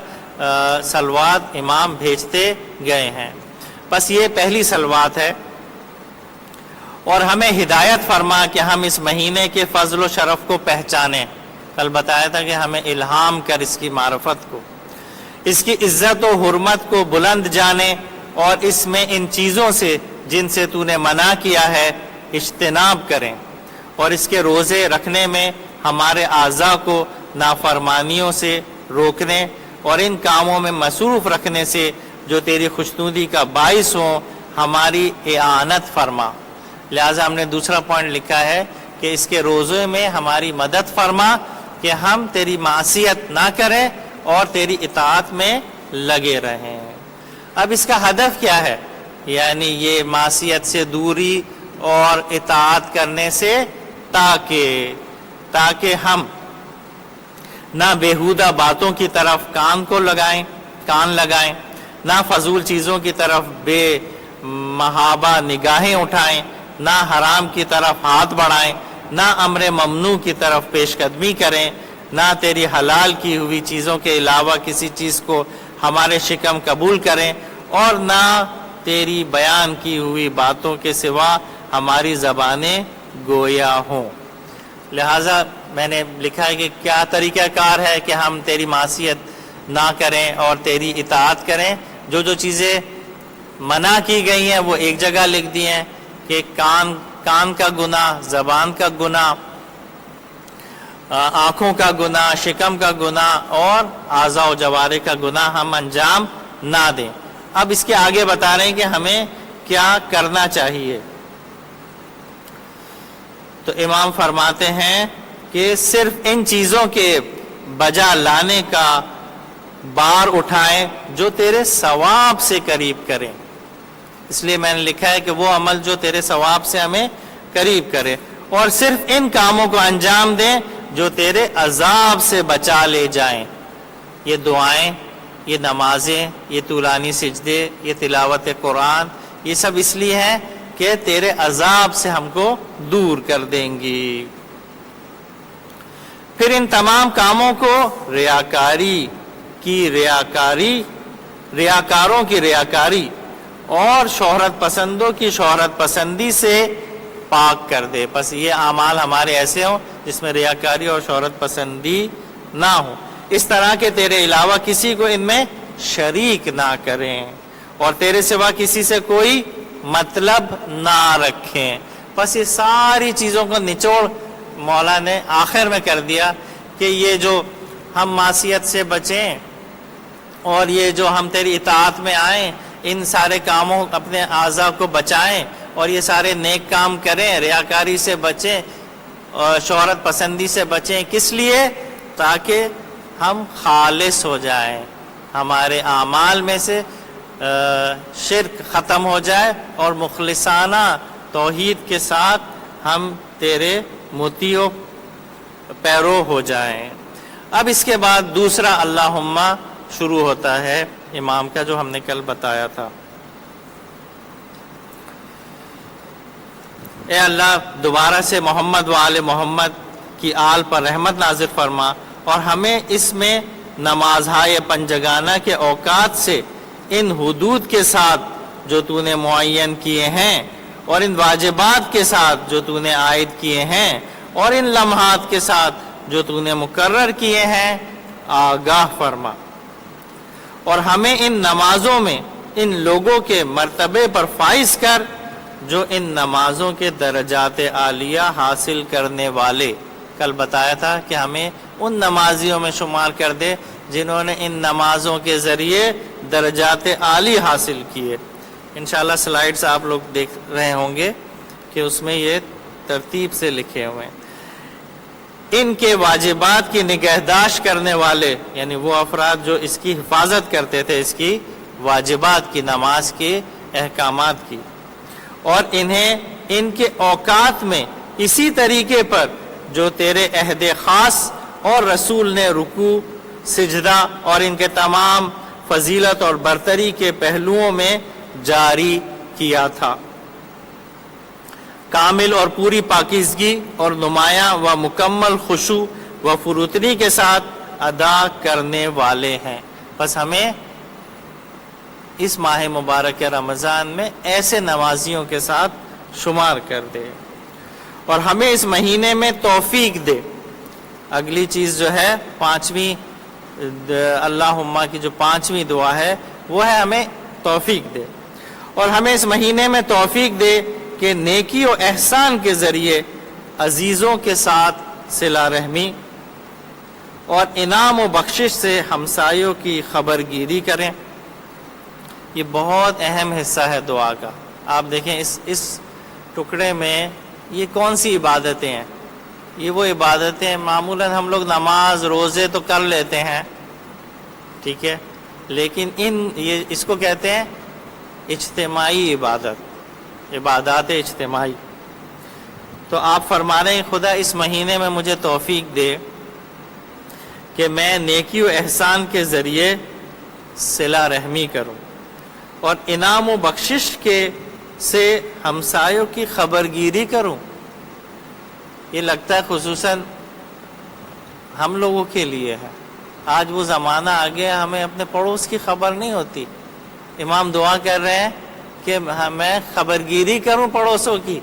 صلوات امام بھیجتے گئے ہیں۔ بس یہ پہلی صلوات ہے، اور ہمیں ہدایت فرما کہ ہم اس مہینے کے فضل و شرف کو پہچانیں۔ کل بتایا تھا کہ ہمیں الہام کر اس کی معرفت کو، اس کی عزت و حرمت کو بلند جانے، اور اس میں ان چیزوں سے جن سے تو نے منع کیا ہے اجتناب کریں، اور اس کے روزے رکھنے میں ہمارے اعضاء کو نافرمانیوں سے روکنے اور ان کاموں میں مصروف رکھنے سے جو تیری خوشنودی کا باعث ہوں ہماری اعانت فرما۔ لہٰذا ہم نے دوسرا پوائنٹ لکھا ہے کہ اس کے روزے میں ہماری مدد فرما کہ ہم تیری معصیت نہ کریں اور تیری اطاعت میں لگے رہیں۔ اب اس کا ہدف کیا ہے؟ یعنی یہ معصیت سے دوری اور اطاعت کرنے سے تاکہ ہم نہ بیہودہ باتوں کی طرف کان لگائیں، نہ فضول چیزوں کی طرف بے محابہ نگاہیں اٹھائیں، نہ حرام کی طرف ہاتھ بڑھائیں، نہ امر ممنوع کی طرف پیش قدمی کریں، نہ تیری حلال کی ہوئی چیزوں کے علاوہ کسی چیز کو ہمارے شکم قبول کریں، اور نہ تیری بیان کی ہوئی باتوں کے سوا ہماری زبانیں گویا ہوں۔ لہٰذا میں نے لکھا ہے کہ کیا طریقہ کار ہے کہ ہم تیری معصیت نہ کریں اور تیری اطاعت کریں۔ جو چیزیں منع کی گئی ہیں وہ ایک جگہ لکھ دی ہیں کہ کان کا گناہ، زبان کا گناہ، آنکھوں کا گناہ، شکم کا گناہ اور اعضاء و جوارح کا گناہ ہم انجام نہ دیں۔ اب اس کے آگے بتا رہے ہیں کہ ہمیں کیا کرنا چاہیے۔ تو امام فرماتے ہیں کہ صرف ان چیزوں کے بجا لانے کا بار اٹھائیں جو تیرے ثواب سے قریب کریں۔ اس لیے میں نے لکھا ہے کہ وہ عمل جو تیرے ثواب سے ہمیں قریب کرے، اور صرف ان کاموں کو انجام دیں جو تیرے عذاب سے بچا لے جائیں۔ یہ دعائیں، یہ نمازیں، یہ طولانی سجدے، یہ تلاوت قرآن، یہ سب اس لیے ہیں کہ تیرے عذاب سے ہم کو دور کر دیں گی۔ پھر ان تمام کاموں کو ریاکاروں کی ریاکاری اور شہرت پسندوں کی شہرت پسندی سے پاک کر دے۔ بس یہ اعمال ہمارے ایسے ہوں جس میں ریاکاری اور شہرت پسندی نہ ہو، اس طرح کہ تیرے علاوہ کسی کو ان میں شریک نہ کریں اور تیرے سوا کسی سے کوئی مطلب نہ رکھیں۔ بس یہ ساری چیزوں کو نچوڑ مولا نے آخر میں کر دیا کہ یہ جو ہم معصیت سے بچیں اور یہ جو ہم تیری اطاعت میں آئیں، ان سارے کاموں اپنے اعضاء کو بچائیں اور یہ سارے نیک کام کریں، ریاکاری سے بچیں اور شہرت پسندی سے بچیں۔ کس لیے؟ تاکہ ہم خالص ہو جائیں، ہمارے اعمال میں سے شرک ختم ہو جائے اور مخلصانہ توحید کے ساتھ ہم تیرے مطیع و پیرو ہو جائیں۔ اب اس کے بعد دوسرا اللہم شروع ہوتا ہے امام کا، جو ہم نے کل بتایا تھا۔ اے اللہ دوبارہ سے محمد و آل محمد کی آل پر رحمت نازل فرما، اور ہمیں اس میں نمازهای پنجگانہ کے اوقات سے ان حدود کے ساتھ جو تو نے معین کیے ہیں اور ان واجبات کے ساتھ جو تو نے عائد کیے ہیں اور ان لمحات کے ساتھ جو تو نے مقرر کیے ہیں آگاہ فرما، اور ہمیں ان نمازوں میں ان لوگوں کے مرتبے پر فائز کر جو ان نمازوں کے درجات عالیہ حاصل کرنے والے، کل بتایا تھا کہ ہمیں ان نمازیوں میں شمار کر دے جنہوں نے ان نمازوں کے ذریعے درجات عالی حاصل کیے۔ انشاءاللہ سلائیڈز آپ لوگ دیکھ رہے ہوں گے کہ اس میں یہ ترتیب سے لکھے ہوئے ہیں۔ ان کے واجبات کی نگہداشت کرنے والے، یعنی وہ افراد جو اس کی حفاظت کرتے تھے، اس کی واجبات کی، نماز کے احکامات کی، اور انہیں ان کے اوقات میں اسی طریقے پر جو تیرے عہد خاص اور رسول نے رکوع، سجدہ اور ان کے تمام فضیلت اور برتری کے پہلوؤں میں جاری کیا تھا، کامل اور پوری پاکیزگی اور نمایاں و مکمل خشوع و فروتنی کے ساتھ ادا کرنے والے ہیں۔ بس ہمیں اس ماہ مبارک رمضان میں ایسے نمازیوں کے ساتھ شمار کر دے اور ہمیں اس مہینے میں توفیق دے۔ اگلی چیز جو ہے پانچویں اللہم کی جو پانچویں دعا ہے وہ ہے ہمیں توفیق دے، اور ہمیں اس مہینے میں توفیق دے کہ نیکی و احسان کے ذریعے عزیزوں کے ساتھ صلہ رحمی اور انعام و بخشش سے ہمسایوں کی خبر گیری کریں۔ یہ بہت اہم حصہ ہے دعا کا۔ آپ دیکھیں اس ٹکڑے میں یہ کون سی عبادتیں ہیں؟ یہ وہ عبادتیں معمولاً ہم لوگ نماز روزے تو کر لیتے ہیں، ٹھیک ہے، لیکن یہ اس کو کہتے ہیں اجتماعی عبادات اجتماعی۔ تو آپ فرما رہے ہیں خدا اس مہینے میں مجھے توفیق دے کہ میں نیکی و احسان کے ذریعے صلہ رحمی کروں اور انعام و بخشش سے ہمسایوں کی خبرگیری کروں۔ یہ لگتا ہے خصوصاً ہم لوگوں کے لیے ہے۔ آج وہ زمانہ آ گیا ہمیں اپنے پڑوس کی خبر نہیں ہوتی۔ امام دعا کر رہے ہیں کہ میں خبرگیری کروں پڑوسوں کی،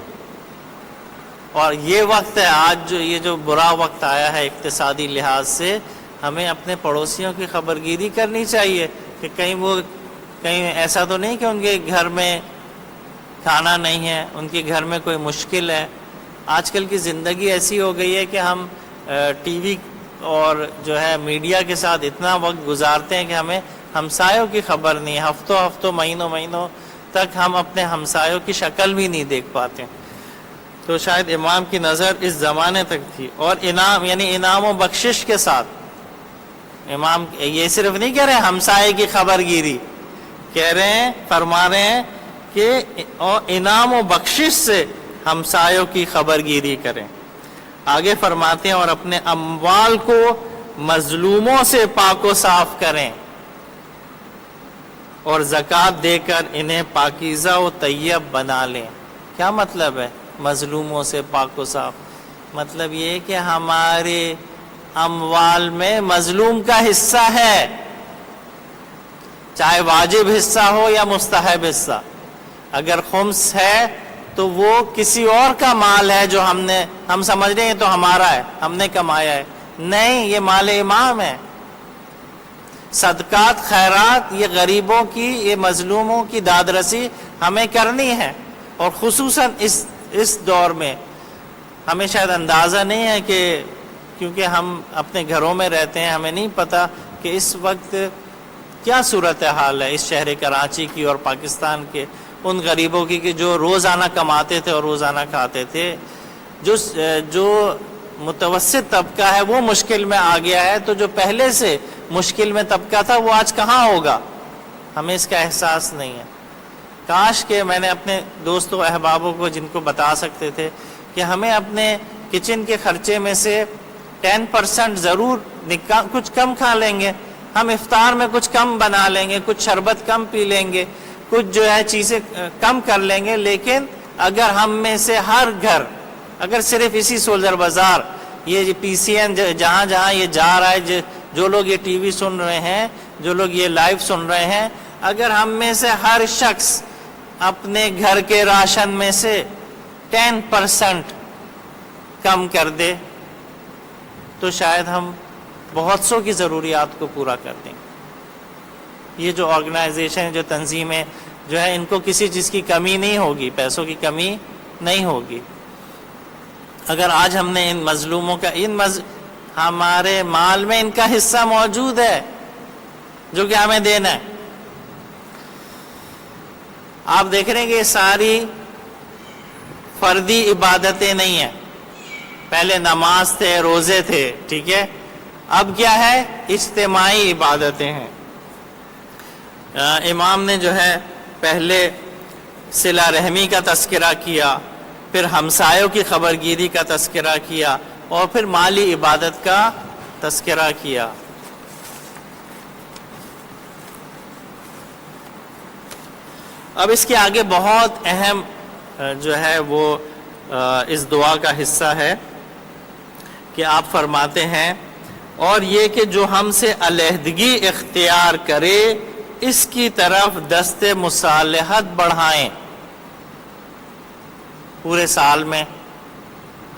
اور یہ وقت ہے آج یہ جو برا وقت آیا ہے اقتصادی لحاظ سے، ہمیں اپنے پڑوسیوں کی خبرگیری کرنی چاہیے کہ کہیں ایسا تو نہیں کہ ان کے گھر میں کھانا نہیں ہے، ان کے گھر میں کوئی مشکل ہے۔ آج کل کی زندگی ایسی ہو گئی ہے کہ ہم ٹی وی اور جو ہے میڈیا کے ساتھ اتنا وقت گزارتے ہیں کہ ہمیں ہمسایوں کی خبر نہیں، ہفتوں مہینوں تک ہم اپنے ہمسایوں کی شکل بھی نہیں دیکھ پاتے۔ تو شاید امام کی نظر اس زمانے تک تھی، اور انعام و بخشش کے ساتھ۔ امام یہ صرف نہیں کہہ رہے ہمسائے کی خبر گیری، کہہ رہے ہیں، فرما رہے ہیں کہ انعام و بخشش سے ہمسایوں کی خبر گیری کریں۔ آگے فرماتے ہیں اور اپنے اموال کو مظلوموں سے پاک و صاف کریں اور زکوٰۃ دے کر انہیں پاکیزہ و طیب بنا لیں۔ کیا مطلب ہے مظلوموں سے پاک و صاف؟ مطلب یہ کہ ہمارے اموال میں مظلوم کا حصہ ہے، چاہے واجب حصہ ہو یا مستحب حصہ۔ اگر خمس ہے تو وہ کسی اور کا مال ہے جو ہم سمجھ رہے ہیں تو ہمارا ہے، ہم نے کمایا ہے، نہیں، یہ مال امام ہے۔ صدقات، خیرات، یہ غریبوں کی، یہ مظلوموں کی داد رسی ہمیں کرنی ہے، اور خصوصاً اس دور میں ہمیں شاید اندازہ نہیں ہے کہ کیونکہ ہم اپنے گھروں میں رہتے ہیں، ہمیں نہیں پتہ کہ اس وقت کیا صورتحال ہے اس شہر کراچی کی اور پاکستان کے ان غریبوں کی کہ جو روزانہ کماتے تھے اور روزانہ کھاتے تھے۔ جو متوسط طبقہ ہے وہ مشکل میں آ گیا ہے، تو جو پہلے سے مشکل میں طبقہ تھا وہ آج کہاں ہوگا؟ ہمیں اس کا احساس نہیں ہے۔ کاش کہ میں نے اپنے دوستوں احبابوں کو جن کو بتا سکتے تھے کہ ہمیں اپنے کچن کے خرچے میں سے 10% ضرور کچھ کم کھا لیں گے، ہم افطار میں کچھ کم بنا لیں گے، کچھ شربت کم پی لیں گے، کچھ جو ہے چیزیں کم کر لیں گے، لیکن اگر ہم میں سے ہر گھر، اگر صرف اسی سولر بازار، یہ پی سی این جہاں جہاں یہ جا رہا ہے، جو لوگ یہ ٹی وی سن رہے ہیں، جو لوگ یہ لائیو سن رہے ہیں، اگر ہم میں سے ہر شخص اپنے گھر کے راشن میں سے 10% کم کر دے تو شاید ہم بہت سو کی ضروریات کو پورا کر دیں۔ یہ جو آرگنائزیشن، جو تنظیمیں جو ہے، ان کو کسی چیز کی کمی نہیں ہوگی، پیسوں کی کمی نہیں ہوگی۔ اگر آج ہم نے ان مظلوموں کا ہمارے مال میں ان کا حصہ موجود ہے جو کہ ہمیں دینا ہے۔ آپ دیکھ رہے ہیں کہ یہ ساری فردی عبادتیں نہیں ہیں، پہلے نماز تھے، روزے تھے، ٹھیک ہے، اب کیا ہے؟ اجتماعی عبادتیں ہیں۔ امام نے جو ہے پہلے صلہ رحمی کا تذکرہ کیا، پھر ہمسایوں کی خبرگیری کا تذکرہ کیا، اور پھر مالی عبادت کا تذکرہ کیا۔ اب اس کے آگے بہت اہم جو ہے وہ اس دعا کا حصہ ہے کہ آپ فرماتے ہیں، اور یہ کہ جو ہم سے علیحدگی اختیار کرے اس کی طرف دست مصالحت بڑھائیں۔ پورے سال میں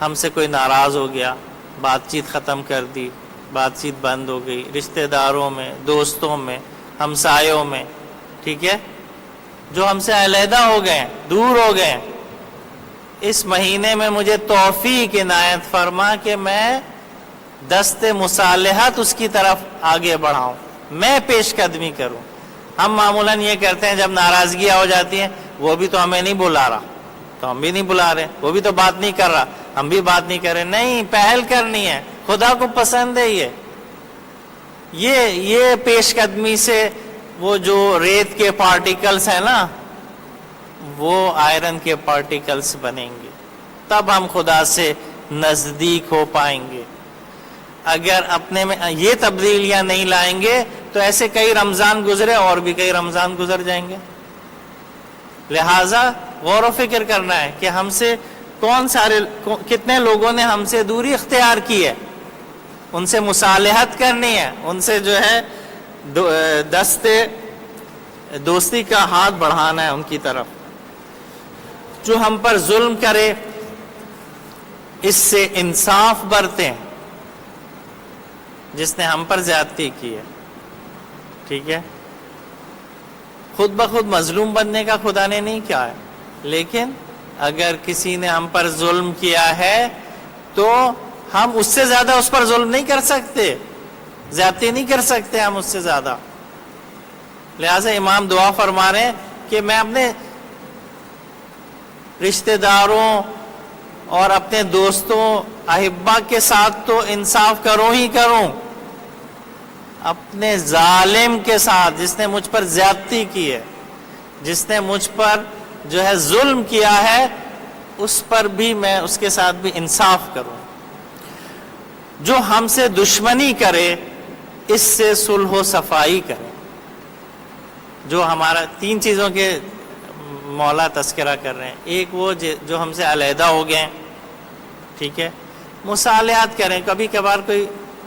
ہم سے کوئی ناراض ہو گیا، بات چیت ختم کر دی، بات چیت بند ہو گئی، رشتہ داروں میں، دوستوں میں، ہمسایوں میں، ٹھیک ہے، جو ہم سے علیحدہ ہو گئے، دور ہو گئے، اس مہینے میں مجھے توفیق عنایت فرما کہ میں دست مصالحت اس کی طرف آگے بڑھاؤں، میں پیش قدمی کروں۔ ہم معمولاً یہ کرتے ہیں جب ناراضگیاں ہو جاتی ہیں، وہ بھی تو ہمیں نہیں بلا رہا تو ہم بھی نہیں بلا رہے، وہ بھی تو بات نہیں کر رہا ہم بھی بات نہیں کر رہے۔ نہیں، پہل کرنی ہے، خدا کو پسند ہے یہ پیش قدمی سے وہ جو ریت کے پارٹیکلز ہیں نا، وہ آئرن کے پارٹیکلز بنیں گے، تب ہم خدا سے نزدیک ہو پائیں گے۔ اگر اپنے میں یہ تبدیلیاں نہیں لائیں گے تو ایسے کئی رمضان گزرے اور بھی کئی رمضان گزر جائیں گے۔ لہٰذا غور و فکر کرنا ہے کہ ہم سے کتنے لوگوں نے ہم سے دوری اختیار کی ہے، ان سے مصالحت کرنی ہے، ان سے جو ہے دوستی کا ہاتھ بڑھانا ہے ان کی طرف۔ جو ہم پر ظلم کرے اس سے انصاف برتیں، جس نے ہم پر زیادتی کی ہے، ٹھیک ہے، خود بخود مظلوم بننے کا خدا نے نہیں کیا ہے، لیکن اگر کسی نے ہم پر ظلم کیا ہے تو ہم اس سے زیادہ اس پر ظلم نہیں کر سکتے، زیادتی نہیں کر سکتے ہم اس سے زیادہ۔ لہٰذا امام دعا فرما رہے ہیں کہ میں اپنے رشتہ داروں اور اپنے دوستوں احبا کے ساتھ تو انصاف کروں ہی کروں، اپنے ظالم کے ساتھ، جس نے مجھ پر زیادتی کی ہے، جس نے مجھ پر جو ہے ظلم کیا ہے، اس پر بھی میں اس کے ساتھ بھی انصاف کروں۔ جو ہم سے دشمنی کرے اس سے صلح و صفائی کرے۔ جو ہمارا تین چیزوں کے مولا تذکرہ کر رہے ہیں، ایک وہ جو ہم سے علیحدہ ہو گئے ہیں، ٹھیک ہے، مصالحت کریں، کبھی کبھار کوئی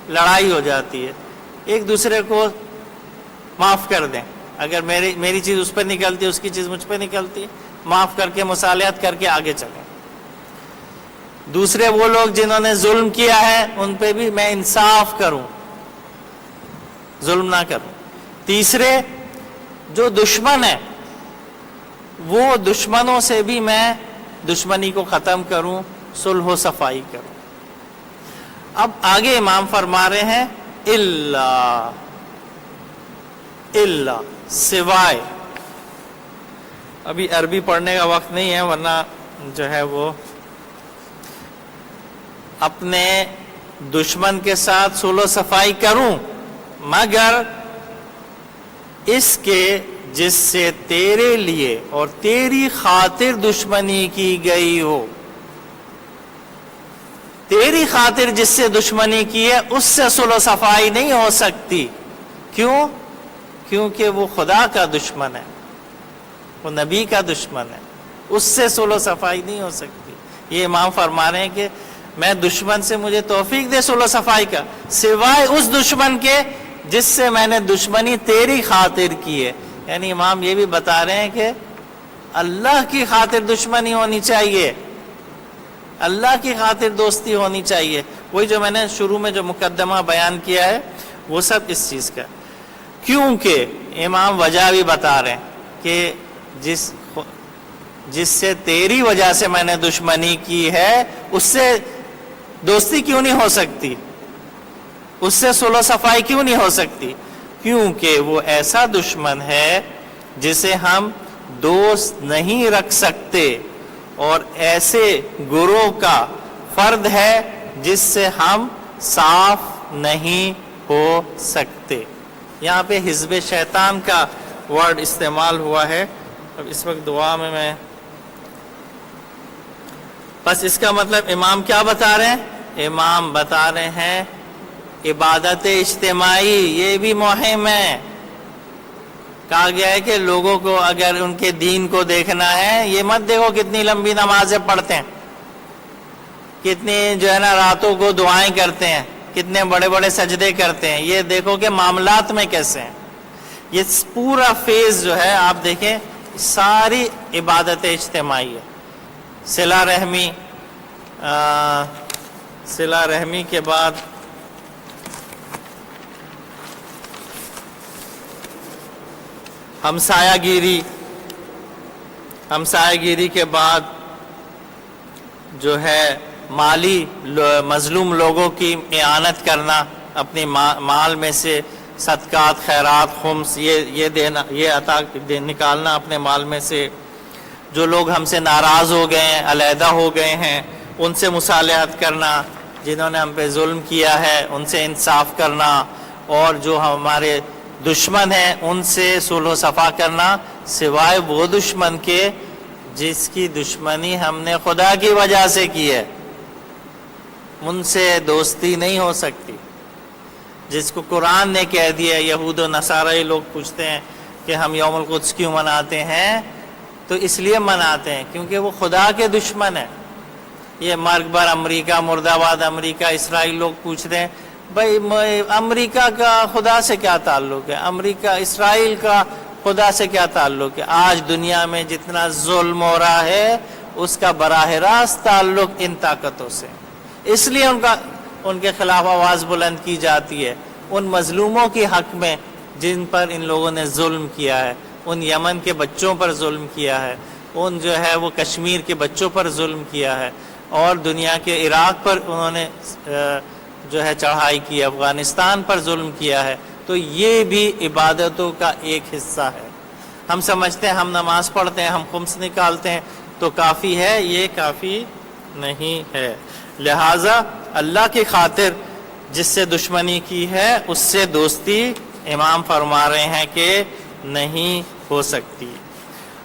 لڑائی ہو جاتی ہے، ایک دوسرے کو معاف کر دیں، اگر میری چیز اس پہ نکلتی ہے، اس کی چیز مجھ پہ نکلتی ہے، معاف کر کے مصالحت کر کے آگے چلیں۔ دوسرے وہ لوگ جنہوں نے ظلم کیا ہے ان پہ بھی میں انصاف کروں، ظلم نہ کروں۔ تیسرے جو دشمن ہے وہ دشمنوں سے بھی میں دشمنی کو ختم کروں، صلح و صفائی کروں۔ اب آگے امام فرما رہے ہیں الا سوائے، ابھی عربی پڑھنے کا وقت نہیں ہے ورنہ جو ہے وہ اپنے دشمن کے ساتھ صلح و صفائی کروں، مگر اس کے جس سے تیرے لیے اور تیری خاطر دشمنی کی گئی ہو۔ تیری خاطر جس سے دشمنی کی ہے اس سے صلح و صفائی نہیں ہو سکتی۔ کیوں؟ کیونکہ وہ خدا کا دشمن ہے، وہ نبی کا دشمن ہے، اس سے صلح و صفائی نہیں ہو سکتی۔ یہ امام فرما رہے ہیں کہ میں دشمن سے مجھے توفیق دے صلح و صفائی کا، سوائے اس دشمن کے جس سے میں نے دشمنی تیری خاطر کی ہے۔ یعنی امام یہ بھی بتا رہے ہیں کہ اللہ کی خاطر دشمنی ہونی چاہیے، اللہ کی خاطر دوستی ہونی چاہیے۔ وہی جو میں نے شروع میں جو مقدمہ بیان کیا ہے وہ سب اس چیز کا، کیونکہ امام وجہ بھی بتا رہے ہیں کہ جس سے تیری وجہ سے میں نے دشمنی کی ہے اس سے دوستی کیوں نہیں ہو سکتی، اس سے صلح و صفائی کیوں نہیں ہو سکتی؟ کیونکہ وہ ایسا دشمن ہے جسے ہم دوست نہیں رکھ سکتے، اور ایسے گروہ کا فرد ہے جس سے ہم صاف نہیں ہو سکتے۔ یہاں پہ حزب شیطان کا ورڈ استعمال ہوا ہے۔ اب اس وقت دعا میں بس اس کا مطلب امام کیا بتا رہے ہیں؟ امام بتا رہے ہیں عبادت اجتماعی یہ بھی مہم ہے۔ کہا گیا ہے کہ لوگوں کو اگر ان کے دین کو دیکھنا ہے، یہ مت دیکھو کتنی لمبی نمازیں پڑھتے ہیں، کتنی جو ہے نا راتوں کو دعائیں کرتے ہیں، کتنے بڑے بڑے سجدے کرتے ہیں، یہ دیکھو کہ معاملات میں کیسے ہیں۔ یہ پورا فیز جو ہے آپ دیکھیں ساری عبادت اجتماعی ہے۔ صلہ رحمی کے بعد ہمسایہ گیری کے بعد جو ہے مالی مظلوم لوگوں کی اعانت کرنا، اپنی مال میں سے صدقات، خیرات، خمس یہ دینا، یہ عطا نکالنا اپنے مال میں سے۔ جو لوگ ہم سے ناراض ہو گئے ہیں، علیحدہ ہو گئے ہیں، ان سے مصالحت کرنا، جنہوں نے ہم پہ ظلم کیا ہے ان سے انصاف کرنا، اور جو ہمارے دشمن ہیں ان سے صلح و صفا کرنا، سوائے وہ دشمن کے جس کی دشمنی ہم نے خدا کی وجہ سے کی ہے، ان سے دوستی نہیں ہو سکتی۔ جس کو قرآن نے کہہ دیا، یہود و نصارہ لوگ پوچھتے ہیں کہ ہم یوم القدس کیوں مناتے ہیں، تو اس لیے مناتے ہیں کیونکہ وہ خدا کے دشمن ہیں۔ یہ مرگ بر امریکہ، مرد آباد امریکہ، اسرائیل لوگ پوچھتے ہیں بھائی امریکہ کا خدا سے کیا تعلق ہے، امریکہ اسرائیل کا خدا سے کیا تعلق ہے؟ آج دنیا میں جتنا ظلم ہو رہا ہے اس کا براہ راست تعلق ان طاقتوں سے، اس لیے ان کے خلاف آواز بلند کی جاتی ہے، ان مظلوموں کی حق میں جن پر ان لوگوں نے ظلم کیا ہے، ان یمن کے بچوں پر ظلم کیا ہے، ان جو ہے وہ کشمیر کے بچوں پر ظلم کیا ہے، اور دنیا کے عراق پر انہوں نے جو ہے چڑھائی کی، افغانستان پر ظلم کیا ہے۔ تو یہ بھی عبادتوں کا ایک حصہ ہے۔ ہم سمجھتے ہیں ہم نماز پڑھتے ہیں، ہم خمس نکالتے ہیں تو کافی ہے، یہ کافی نہیں ہے۔ لہٰذا اللہ کی خاطر جس سے دشمنی کی ہے اس سے دوستی امام فرما رہے ہیں کہ نہیں ہو سکتی۔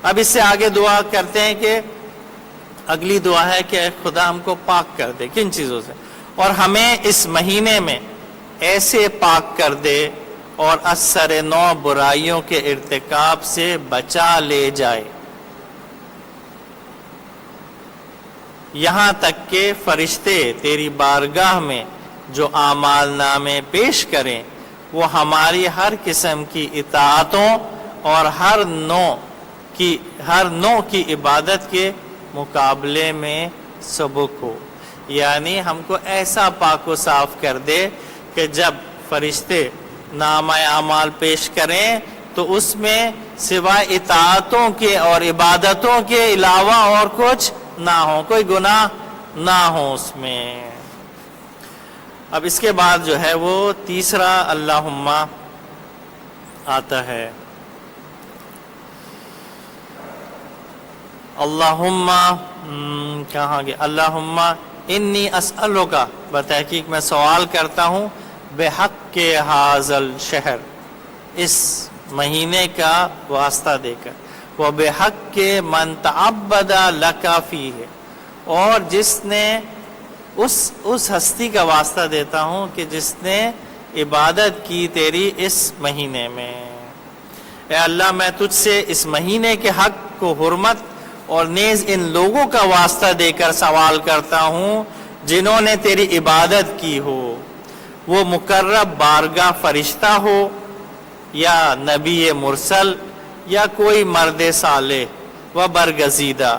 اب اس سے آگے دعا کرتے ہیں کہ اگلی دعا ہے کہ خدا ہم کو پاک کر دے، کن چیزوں سے؟ اور ہمیں اس مہینے میں ایسے پاک کر دے اور اثر نو برائیوں کے ارتکاب سے بچا لے جائے، یہاں تک کہ فرشتے تیری بارگاہ میں جو اعمال نامے پیش کریں وہ ہماری ہر قسم کی اطاعتوں اور ہر نوع کی عبادت کے مقابلے میں سبک ہو۔ یعنی ہم کو ایسا پاک و صاف کر دے کہ جب فرشتے نامہ اعمال پیش کریں تو اس میں سوائے اطاعتوں کے اور عبادتوں کے علاوہ اور کچھ نہ ہو، کوئی گناہ نہ ہو اس میں۔ اب اس کے بعد جو ہے وہ تیسرا اللہم آتا ہے۔ اللہم کہاں گیا؟ اللہم انی اسألک، بتحقیق میں سوال کرتا ہوں، بحق کے حاضل شہر، اس مہینے کا واسطہ دے کر، وہ بحق کے من تعبد لکا فیہ، اور جس نے اس ہستی کا واسطہ دیتا ہوں کہ جس نے عبادت کی تیری اس مہینے میں۔ اے اللہ میں تجھ سے اس مہینے کے حق کو حرمت اور نیز ان لوگوں کا واسطہ دے کر سوال کرتا ہوں جنہوں نے تیری عبادت کی ہو، وہ مقرب بارگاہ فرشتہ ہو یا نبی مرسل یا کوئی مرد صالح و برگزیدہ،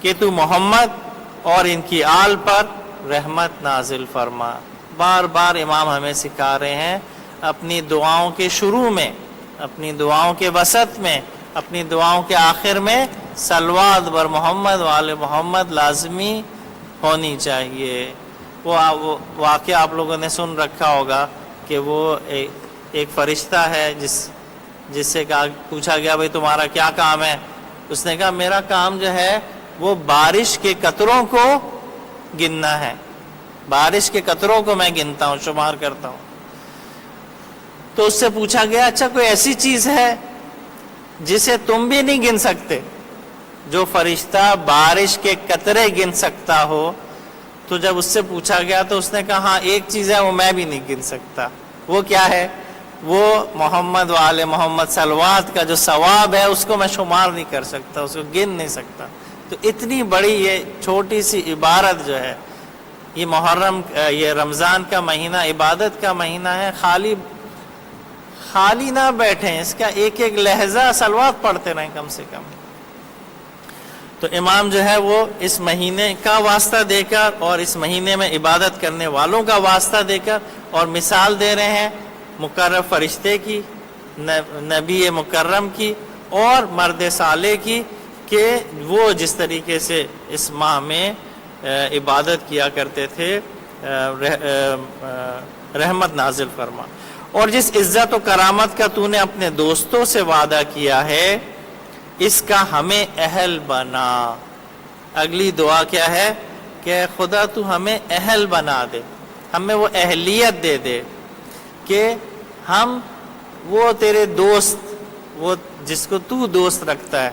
کہ تو محمد اور ان کی آل پر رحمت نازل فرما۔ بار بار امام ہمیں سکھا رہے ہیں اپنی دعاؤں کے شروع میں اپنی دعاؤں کے وسط میں، اپنی دعاؤں کے آخر میں صلوات بر محمد وآل محمد لازمی ہونی چاہیے۔ وہ واقعہ آپ لوگوں نے سن رکھا ہوگا کہ وہ ایک فرشتہ ہے جس سے پوچھا گیا بھئی تمہارا کیا کام ہے؟ اس نے کہا میرا کام جو ہے وہ بارش کے قطروں کو گننا ہے، بارش کے قطروں کو میں گنتا ہوں، شمار کرتا ہوں۔ تو اس سے پوچھا گیا اچھا کوئی ایسی چیز ہے جسے تم بھی نہیں گن سکتے؟ جو فرشتہ بارش کے قطرے گن سکتا ہو، تو جب اس سے پوچھا گیا تو اس نے کہا ہاں ایک چیز ہے وہ میں بھی نہیں گن سکتا۔ وہ کیا ہے؟ وہ محمد وآل محمد صلوات کا جو ثواب ہے اس کو میں شمار نہیں کر سکتا، اس کو گن نہیں سکتا۔ تو اتنی بڑی یہ چھوٹی سی عبارت جو ہے، یہ محرم، یہ رمضان کا مہینہ عبادت کا مہینہ ہے، خالی نہ بیٹھیں، اس کا ایک ایک لہجہ صلوات پڑھتے رہیں کم سے کم۔ تو امام جو ہے وہ اس مہینے کا واسطہ دے کر اور اس مہینے میں عبادت کرنے والوں کا واسطہ دے کر اور مثال دے رہے ہیں مقرب فرشتے کی، نبی مکرم کی اور مرد صالح کی، کہ وہ جس طریقے سے اس ماہ میں عبادت کیا کرتے تھے، رحمت نازل فرما۔ اور جس عزت و کرامت کا تو نے اپنے دوستوں سے وعدہ کیا ہے اس کا ہمیں اہل بنا۔ اگلی دعا کیا ہے کہ خدا تو ہمیں اہل بنا دے، ہمیں وہ اہلیت دے دے کہ ہم وہ تیرے دوست، وہ جس کو تو دوست رکھتا ہے،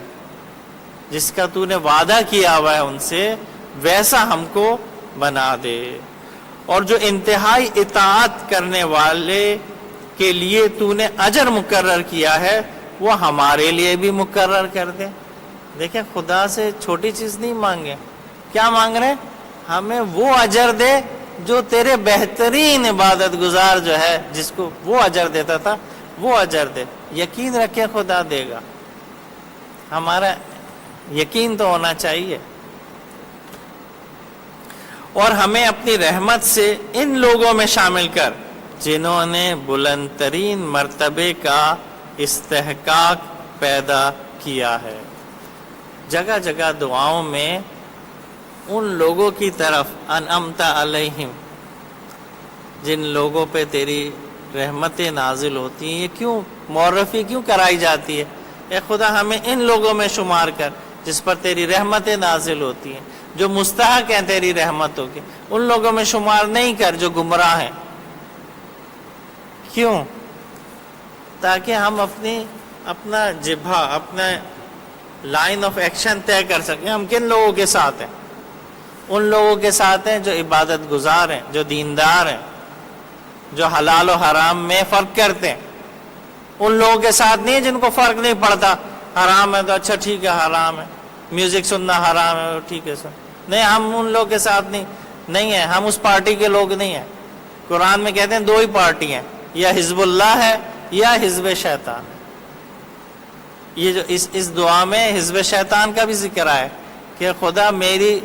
جس کا تو نے وعدہ کیا ہوا ہے ان سے، ویسا ہم کو بنا دے۔ اور جو انتہائی اطاعت کرنے والے کے لیے تو نے اجر مقرر کیا ہے وہ ہمارے لیے بھی مقرر کر دے۔ دیکھیں خدا سے چھوٹی چیز نہیں مانگے، کیا مانگ رہے؟ ہمیں وہ اجر دے جو تیرے بہترین عبادت گزار جو ہے جس کو وہ اجر دیتا تھا، وہ اجر دے۔ یقین رکھیں خدا دے گا، ہمارا یقین تو ہونا چاہیے۔ اور ہمیں اپنی رحمت سے ان لوگوں میں شامل کر جنہوں نے بلند ترین مرتبے کا استحقاق پیدا کیا ہے۔ جگہ جگہ دعاؤں میں ان لوگوں کی طرف انعمت علیہم، جن لوگوں پہ تیری رحمتیں نازل ہوتی ہیں، یہ کیوں معرفی کیوں کرائی جاتی ہے؟ اے خدا ہمیں ان لوگوں میں شمار کر جس پر تیری رحمتیں نازل ہوتی ہیں، جو مستحق ہیں تیری رحمتوں کے، ان لوگوں میں شمار نہیں کر جو گمراہ ہیں۔ کیوں؟ تاکہ ہم اپنا جبہہ، اپنا لائن آف ایکشن طے کر سکیں۔ ہم کن لوگوں کے ساتھ ہیں؟ ان لوگوں کے ساتھ ہیں جو عبادت گزار ہیں، جو دیندار ہیں، جو حلال و حرام میں فرق کرتے ہیں۔ ان لوگوں کے ساتھ نہیں جن کو فرق نہیں پڑتا، حرام ہے تو اچھا ٹھیک ہے حرام ہے، میوزک سننا حرام ہے ٹھیک ہے سن، نہیں ہم ان لوگوں کے ساتھ نہیں ہیں، ہم اس پارٹی کے لوگ نہیں ہیں۔ قرآن میں کہتے ہیں دو ہی پارٹی ہیں، یا حزب اللہ ہے یا حزب شیطان ہے۔ یہ جو اس دعا میں حزب شیطان کا بھی ذکر ہے کہ خدا میری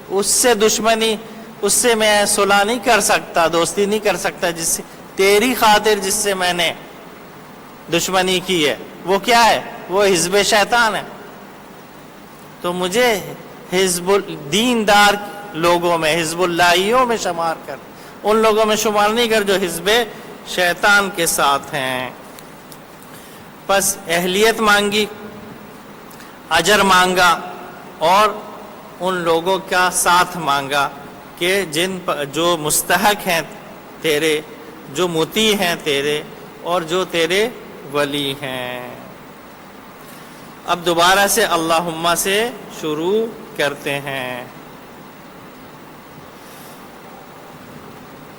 اس سے دشمنی، اس سے میں صلح نہیں کر سکتا، دوستی نہیں کر سکتا جس سے تیری خاطر جس سے میں نے دشمنی کی ہے، وہ کیا ہے؟ وہ حزب شیطان ہے۔ تو مجھے حزب دیندار لوگوں میں، حزب اللہیوں میں شمار کر، ان لوگوں میں شمار نہیں کر جو حزب شیطان کے ساتھ ہیں۔ پس اہلیت مانگی، اجر مانگا اور ان لوگوں کا ساتھ مانگا کہ جو مستحق ہیں تیرے، جو مطیع ہیں تیرے اور جو تیرے ولی ہیں۔ اب دوبارہ سے اللہم سے شروع کرتے ہیں۔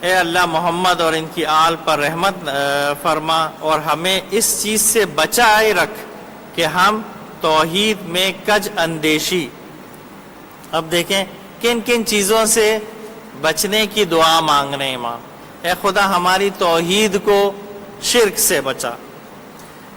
اے اللہ محمد اور ان کی آل پر رحمت فرما اور ہمیں اس چیز سے بچائے رکھ کہ ہم توحید میں کج اندیشی، اب دیکھیں کن کن چیزوں سے بچنے کی دعا مانگ رہے ہیں امام۔ اے خدا ہماری توحید کو شرک سے بچا،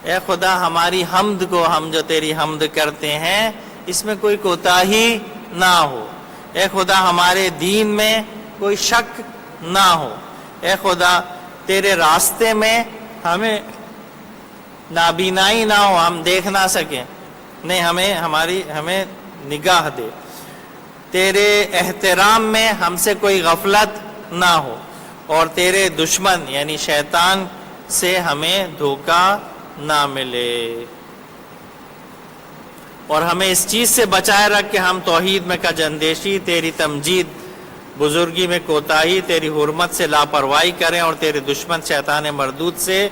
اے خدا ہماری حمد کو، ہم جو تیری حمد کرتے ہیں اس میں کوئی کوتاہی نہ ہو، اے خدا ہمارے دین میں کوئی شک نہ ہو، اے خدا تیرے راستے میں ہمیں نابینائی نہ ہو، ہم دیکھ نہ سکیں، نہیں ہمیں نگاہ دے، تیرے احترام میں ہم سے کوئی غفلت نہ ہو، اور تیرے دشمن یعنی شیطان سے ہمیں دھوکہ نہ ملے، اور ہمیں اس چیز سے بچائے رکھ کہ ہم توحید میں کج اندیشی، تیری تمجید بزرگی میں کوتاہی، تیری حرمت سے لاپرواہی کریں، اور تیرے دشمن شیطان مردود سے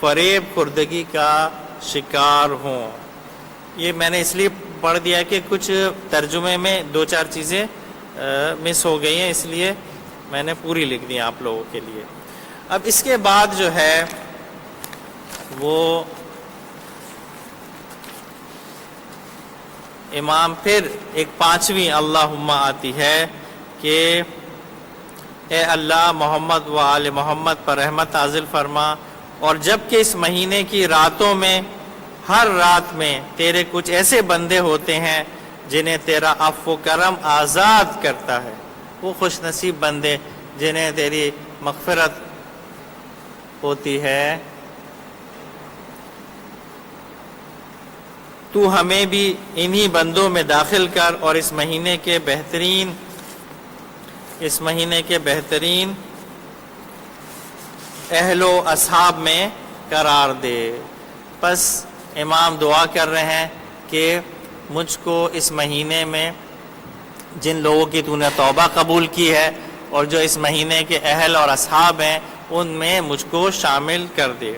فریب خوردگی کا شکار ہوں۔ یہ میں نے اس لیے پڑھ دیا کہ کچھ ترجمے میں 2-4 چیزیں مس ہو گئی ہیں، اس لیے میں نے پوری لکھ دی آپ لوگوں کے لیے۔ اب اس کے بعد جو ہے وہ امام پھر ایک 5ویں اللہم آتی ہے کہ اے اللہ محمد و آل محمد پر رحمت نازل فرما، اور جبکہ اس مہینے کی راتوں میں ہر رات میں تیرے کچھ ایسے بندے ہوتے ہیں جنہیں تیرا عفو و کرم آزاد کرتا ہے، وہ خوش نصیب بندے جنہیں تیری مغفرت ہوتی ہے، تو ہمیں بھی انہی بندوں میں داخل کر، اور اس مہینے کے بہترین اہل و اصحاب میں قرار دے۔ پس امام دعا کر رہے ہیں کہ مجھ کو اس مہینے میں جن لوگوں کی تو نے توبہ قبول کی ہے اور جو اس مہینے کے اہل اور اصحاب ہیں ان میں مجھ کو شامل کر دے۔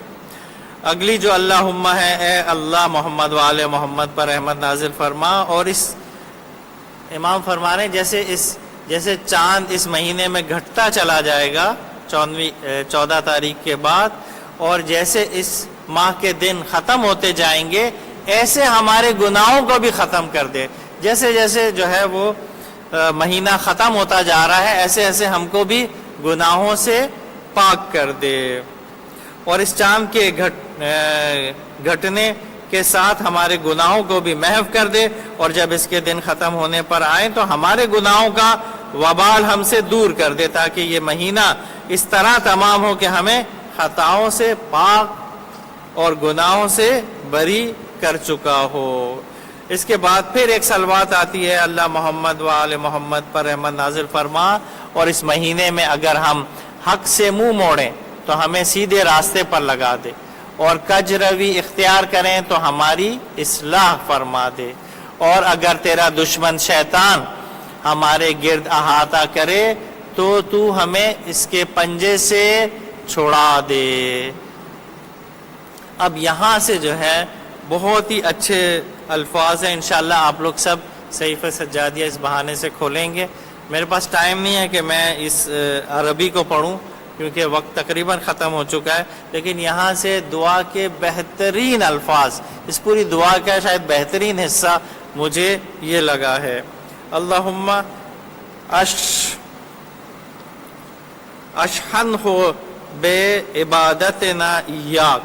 اگلی جو اللہم ہے، اے اللہ محمد و آل محمد پر رحمت نازل فرما، اور اس امام فرما رہے ہیں جیسے چاند اس مہینے میں گھٹتا چلا جائے گا 14 تاریخ کے بعد، اور جیسے اس ماہ کے دن ختم ہوتے جائیں گے ایسے ہمارے گناہوں کو بھی ختم کر دے، جیسے جیسے جو ہے وہ مہینہ ختم ہوتا جا رہا ہے ایسے ایسے ہم کو بھی گناہوں سے پاک کر دے، اور اس چاند کے گھٹنے کے ساتھ ہمارے گناہوں کو بھی محو کر دے، اور جب اس کے دن ختم ہونے پر آئیں تو ہمارے گناہوں کا وبال ہم سے دور کر دے، تاکہ یہ مہینہ اس طرح تمام ہو کہ ہمیں خطاؤں سے پاک اور گناہوں سے بری کر چکا ہو۔ اس کے بعد پھر ایک صلوات آتی ہے، اللہ محمد و آل محمد پر رحمت نازل فرما، اور اس مہینے میں اگر ہم حق سے منہ موڑیں تو ہمیں سیدھے راستے پر لگا دے، اور کج روی اختیار کریں تو ہماری اصلاح فرما دے، اور اگر تیرا دشمن شیطان ہمارے گرد احاطہ کرے تو تو ہمیں اس کے پنجے سے چھڑا دے۔ اب یہاں سے جو ہے بہت ہی اچھے الفاظ ہیں، انشاءاللہ آپ لوگ سب صحیفہ سجادیہ اس بہانے سے کھولیں گے۔ میرے پاس ٹائم نہیں ہے کہ میں اس عربی کو پڑھوں کیونکہ وقت تقریباً ختم ہو چکا ہے، لیکن یہاں سے دعا کے بہترین الفاظ، اس پوری دعا کا شاید بہترین حصہ مجھے یہ لگا ہے۔ اللہم اشحن ہو بے عبادتنا ایاک،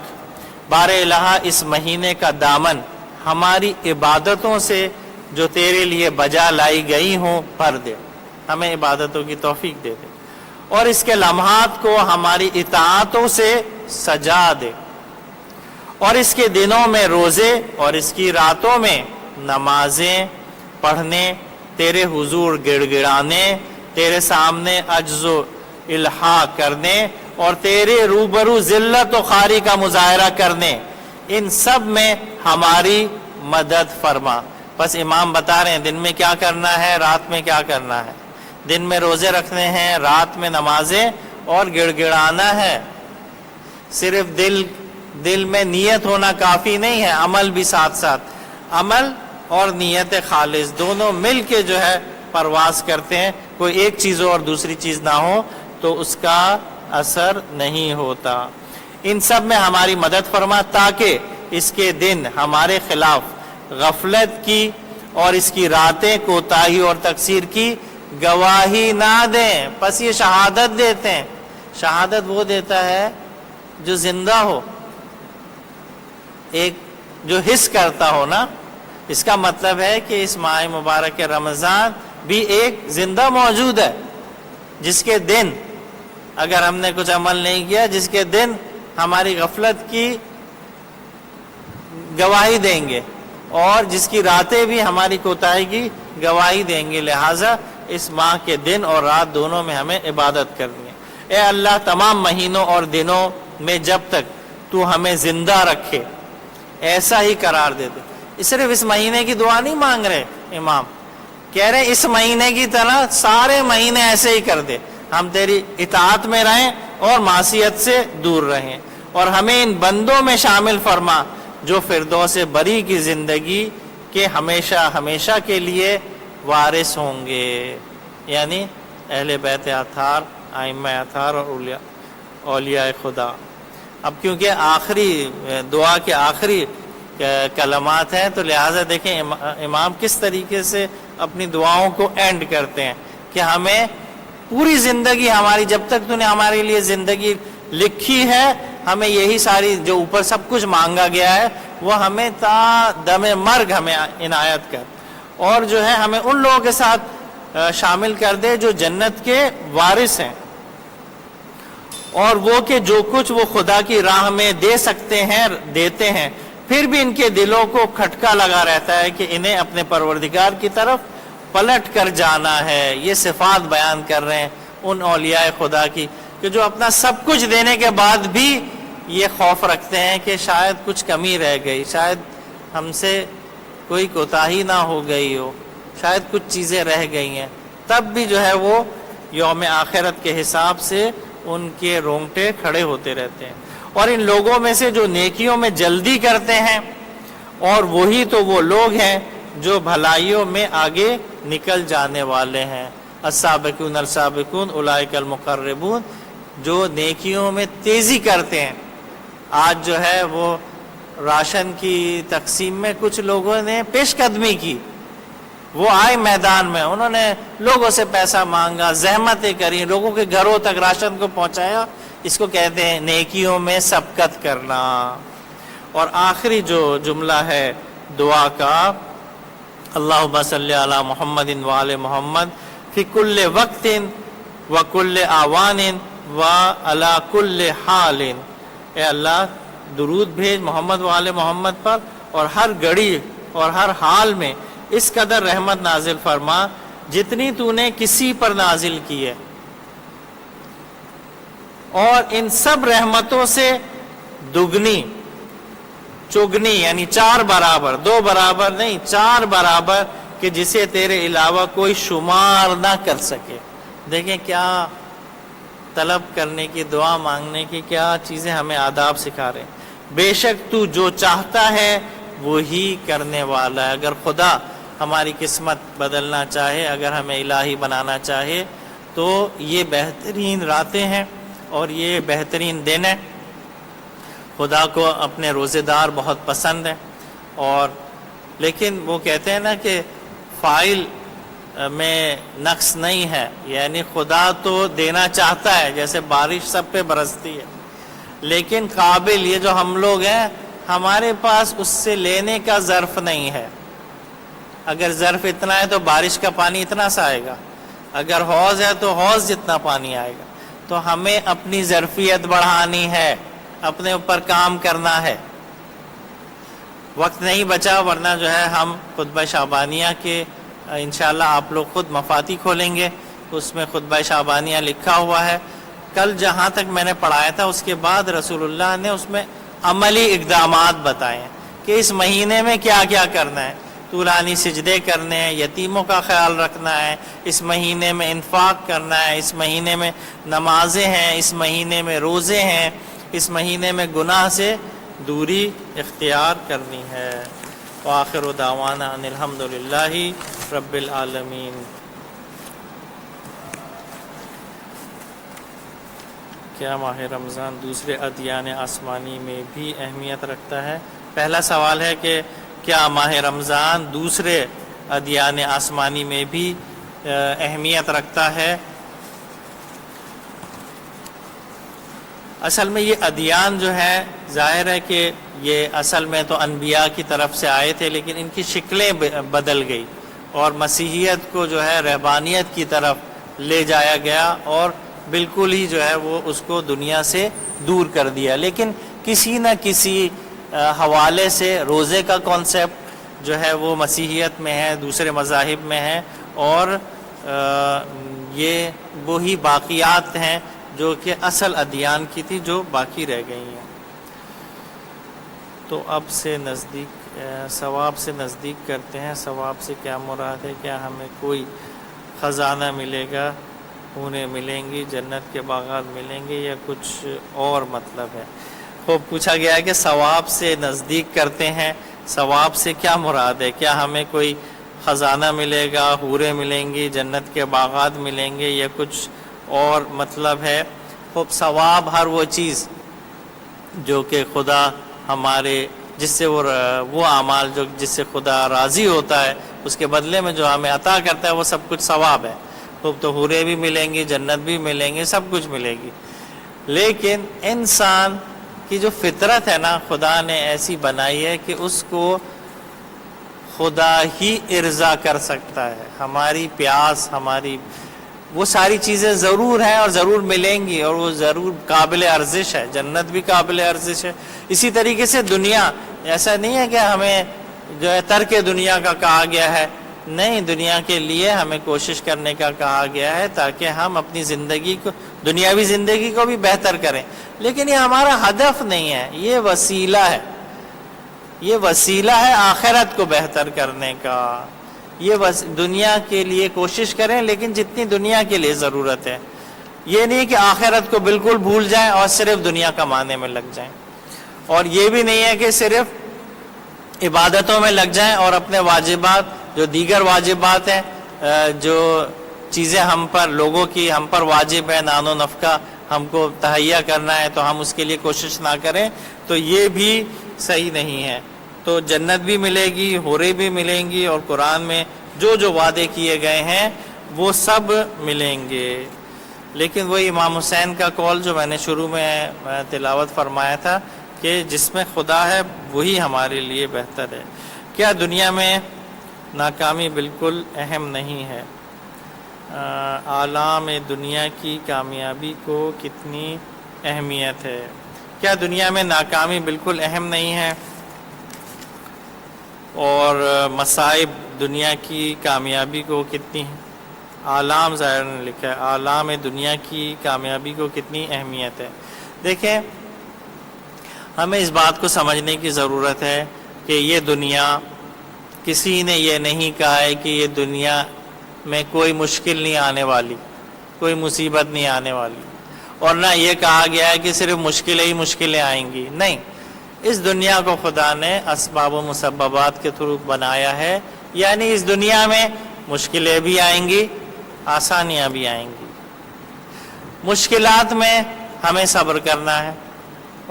بار الہ اس مہینے کا دامن ہماری عبادتوں سے جو تیرے لیے بجا لائی گئی ہوں بھر دے، ہمیں عبادتوں کی توفیق دے دے، اور اس کے لمحات کو ہماری اطاعتوں سے سجا دے، اور اس کے دنوں میں روزے اور اس کی راتوں میں نمازیں پڑھنے، تیرے حضور گڑ گڑانے، تیرے سامنے عجز و الحاق کرنے، اور تیرے روبرو ذلت و خواری کا مظاہرہ کرنے، ان سب میں ہماری مدد فرما۔ بس امام بتا رہے ہیں دن میں کیا کرنا ہے، رات میں کیا کرنا ہے۔ دن میں روزے رکھنے ہیں، رات میں نمازیں اور گڑ گڑانا ہے۔ صرف دل میں نیت ہونا کافی نہیں ہے، عمل بھی ساتھ ساتھ، عمل اور نیت خالص دونوں مل کے جو ہے پرواز کرتے ہیں، کوئی ایک چیز اور دوسری چیز نہ ہو تو اس کا اثر نہیں ہوتا۔ ان سب میں ہماری مدد فرما تاکہ اس کے دن ہمارے خلاف غفلت کی اور اس کی راتیں کوتاہی اور تقصیر کی گواہی نہ دیں۔ پس یہ شہادت دیتے ہیں، شہادت وہ دیتا ہے جو زندہ ہو، ایک جو حس کرتا ہو نا۔ اس کا مطلب ہے کہ اس ماہ مبارک رمضان بھی ایک زندہ موجود ہے، جس کے دن اگر ہم نے کچھ عمل نہیں کیا، جس کے دن ہماری غفلت کی گواہی دیں گے، اور جس کی راتیں بھی ہماری کوتاہی کی گواہی دیں گے، لہٰذا اس ماہ کے دن اور رات دونوں میں ہمیں عبادت کرنی ہے۔ اے اللہ تمام مہینوں اور دنوں میں جب تک تو ہمیں زندہ رکھے ایسا ہی قرار دے دے۔ صرف اس مہینے کی دعا نہیں مانگ رہے امام، کہہ رہے اس مہینے کی طرح سارے مہینے ایسے ہی کر دے، ہم تیری اطاعت میں رہیں اور معصیت سے دور رہیں، اور ہمیں ان بندوں میں شامل فرما جو فردوس بری کی زندگی کے ہمیشہ ہمیشہ کے لیے وارث ہوں گے، یعنی اہل بیت اطہار، ائمہ اطہار اور اولیاء خدا۔ اب کیونکہ آخری دعا کے آخری کلمات ہیں، تو لہٰذا دیکھیں امام کس طریقے سے اپنی دعاؤں کو اینڈ کرتے ہیں کہ ہمیں پوری زندگی ہماری، جب تک تو نے ہمارے لیے زندگی لکھی ہے، ہمیں یہی ساری جو اوپر سب کچھ مانگا گیا ہے وہ ہمیں تا دم مرگ ہمیں عنایت کر، اور جو ہے ہمیں ان لوگوں کے ساتھ شامل کر دے جو جنت کے وارث ہیں، اور وہ کہ جو کچھ وہ خدا کی راہ میں دے سکتے ہیں دیتے ہیں، پھر بھی ان کے دلوں کو کھٹکا لگا رہتا ہے کہ انہیں اپنے پروردگار کی طرف پلٹ کر جانا ہے۔ یہ صفات بیان کر رہے ہیں ان اولیاء خدا کی کہ جو اپنا سب کچھ دینے کے بعد بھی یہ خوف رکھتے ہیں کہ شاید کچھ کمی رہ گئی، شاید ہم سے کوئی کوتاہی نہ ہو گئی ہو، شاید کچھ چیزیں رہ گئی ہیں، تب بھی جو ہے وہ یوم آخرت کے حساب سے ان کے رونگٹے کھڑے ہوتے رہتے ہیں۔ اور ان لوگوں میں سے جو نیکیوں میں جلدی کرتے ہیں، اور وہی تو وہ لوگ ہیں جو بھلائیوں میں آگے نکل جانے والے ہیں۔ السابقون السابقون اولئک المقربون، جو نیکیوں میں تیزی کرتے ہیں۔ آج جو ہے وہ راشن کی تقسیم میں کچھ لوگوں نے پیش قدمی کی، وہ آئے میدان میں، انہوں نے لوگوں سے پیسہ مانگا، زحمتیں کری، لوگوں کے گھروں تک راشن کو پہنچایا، اس کو کہتے ہیں نیکیوں میں سبقت کرنا۔ اور آخری جو جملہ ہے دعا کا، اللہم صلی علی محمد وآل محمد فی کل وقت وکل آوان وعلی کل حال، اے اللہ درود بھیج محمد وآل محمد پر، اور ہر گھڑی اور ہر حال میں اس قدر رحمت نازل فرما جتنی تو نے کسی پر نازل کی ہے، اور ان سب رحمتوں سے دگنی چگنی، یعنی 4 برابر، 2 برابر نہیں 4 برابر، کہ جسے تیرے علاوہ کوئی شمار نہ کر سکے۔ دیکھیں کیا طلب کرنے کی، دعا مانگنے کی کیا چیزیں ہمیں آداب سکھا رہے ہیں۔ بے شک تو جو چاہتا ہے وہی کرنے والا ہے۔ اگر خدا ہماری قسمت بدلنا چاہے، اگر ہمیں الہی بنانا چاہے، تو یہ بہترین راتیں ہیں اور یہ بہترین دن ہے۔ خدا کو اپنے روزے دار بہت پسند ہیں، اور لیکن وہ کہتے ہیں نا کہ فاعل میں نقص نہیں ہے، یعنی خدا تو دینا چاہتا ہے، جیسے بارش سب پہ برستی ہے، لیکن قابل یہ جو ہم لوگ ہیں ہمارے پاس اس سے لینے کا ظرف نہیں ہے۔ اگر ظرف اتنا ہے تو بارش کا پانی اتنا سا آئے گا، اگر حوض ہے تو حوض جتنا پانی آئے گا۔ تو ہمیں اپنی ظرفیت بڑھانی ہے، اپنے اوپر کام کرنا ہے۔ وقت نہیں بچا، ورنہ جو ہے ہم خطبہ شعبانیہ کے انشاءاللہ آپ لوگ خود مفاتی کھولیں گے، اس میں خطبہ شعبانیہ لکھا ہوا ہے۔ کل جہاں تک میں نے پڑھایا تھا اس کے بعد رسول اللہ نے اس میں عملی اقدامات بتائے ہیں کہ اس مہینے میں کیا کیا کرنا ہے۔ طولانی سجدے کرنے ہیں، یتیموں کا خیال رکھنا ہے، اس مہینے میں انفاق کرنا ہے، اس مہینے میں نمازیں ہیں، اس مہینے میں روزے ہیں، اس مہینے میں گناہ سے دوری اختیار کرنی ہے۔ وآخر دعوانا ان الحمدللہ رب العالمین۔ کیا ماہ رمضان دوسرے ادیان آسمانی میں بھی اہمیت رکھتا ہے؟ پہلا سوال ہے کہ کیا ماہ رمضان دوسرے ادیان آسمانی میں بھی اہمیت رکھتا ہے؟ اصل میں یہ ادیان جو ہے ظاہر ہے کہ یہ اصل میں تو انبیاء کی طرف سے آئے تھے، لیکن ان کی شکلیں بدل گئی اور مسیحیت کو جو ہے رہبانیت کی طرف لے جایا گیا اور بالکل ہی جو ہے وہ اس کو دنیا سے دور کر دیا۔ لیکن کسی نہ کسی حوالے سے روزے کا کانسیپٹ جو ہے وہ مسیحیت میں ہے، دوسرے مذاہب میں ہے، اور یہ وہی باقیات ہیں جو کہ اصل ادیان کی تھی جو باقی رہ گئی ہیں۔ تو اب سے نزدیک ثواب سے نزدیک کرتے ہیں۔ ثواب سے کیا مراد ہے؟ کیا ہمیں کوئی خزانہ ملے گا، انہیں ملیں گی، جنت کے باغات ملیں گے، یا کچھ اور مطلب ہے؟ خوب پوچھا گیا ہے کہ ثواب سے نزدیک کرتے ہیں، ثواب سے کیا مراد ہے؟ کیا ہمیں کوئی خزانہ ملے گا، حوریں ملیں گی، جنت کے باغات ملیں گے، یا کچھ اور مطلب ہے؟ خوب ثواب ہر وہ چیز جو کہ خدا ہمارے جس سے وہ اعمال جو جس سے خدا راضی ہوتا ہے، اس کے بدلے میں جو ہمیں عطا کرتا ہے، وہ سب کچھ ثواب ہے۔ خوب تو حوریں بھی ملیں گی، جنت بھی ملیں گی، سب کچھ ملے گی، لیکن انسان کی جو فطرت ہے نا، خدا نے ایسی بنائی ہے کہ اس کو خدا ہی ارضا کر سکتا ہے۔ ہماری پیاس، ہماری وہ ساری چیزیں ضرور ہیں اور ضرور ملیں گی، اور وہ ضرور قابل ارزش ہے، جنت بھی قابل ارزش ہے۔ اسی طریقے سے دنیا، ایسا نہیں ہے کہ ہمیں جو ہے ترک دنیا کا کہا گیا ہے، نہیں، دنیا کے لیے ہمیں کوشش کرنے کا کہا گیا ہے تاکہ ہم اپنی زندگی کو، دنیاوی زندگی کو بھی بہتر کریں، لیکن یہ ہمارا ہدف نہیں ہے، یہ وسیلہ ہے، یہ وسیلہ ہے آخرت کو بہتر کرنے کا۔ یہ دنیا کے لیے کوشش کریں، لیکن جتنی دنیا کے لیے ضرورت ہے، یہ نہیں کہ آخرت کو بالکل بھول جائیں اور صرف دنیا کمانے میں لگ جائیں، اور یہ بھی نہیں ہے کہ صرف عبادتوں میں لگ جائیں اور اپنے واجبات جو دیگر واجبات ہیں، جو چیزیں ہم پر لوگوں کی ہم پر واجب ہے، نان و نفقہ ہم کو تہیا کرنا ہے، تو ہم اس کے لیے کوشش نہ کریں، تو یہ بھی صحیح نہیں ہے۔ تو جنت بھی ملے گی، حوریں بھی ملیں گی، اور قرآن میں جو جو وعدے کیے گئے ہیں وہ سب ملیں گے۔ لیکن وہی امام حسین کا قول جو میں نے شروع میں تلاوت فرمایا تھا کہ جس میں خدا ہے وہی ہمارے لیے بہتر ہے۔ کیا دنیا میں ناکامی بالکل اہم نہیں ہے؟ عالم دنیا کی کامیابی کو کتنی اہمیت ہے؟ کیا دنیا میں ناکامی بالکل اہم نہیں ہے؟ اور مصائب دنیا کی کامیابی کو کتنی، عالم ظاہر نے لکھا ہے، عالم دنیا کی کامیابی کو کتنی اہمیت ہے؟ دیکھیں، ہمیں اس بات کو سمجھنے کی ضرورت ہے کہ یہ دنیا، کسی نے یہ نہیں کہا ہے کہ یہ دنیا میں کوئی مشکل نہیں آنے والی، کوئی مصیبت نہیں آنے والی، اور نہ یہ کہا گیا ہے کہ صرف مشکلیں ہی مشکلیں آئیں گی، نہیں۔ اس دنیا کو خدا نے اسباب و مسببات کے تھرو بنایا ہے، یعنی اس دنیا میں مشکلیں بھی آئیں گی، آسانیاں بھی آئیں گی۔ مشکلات میں ہمیں صبر کرنا ہے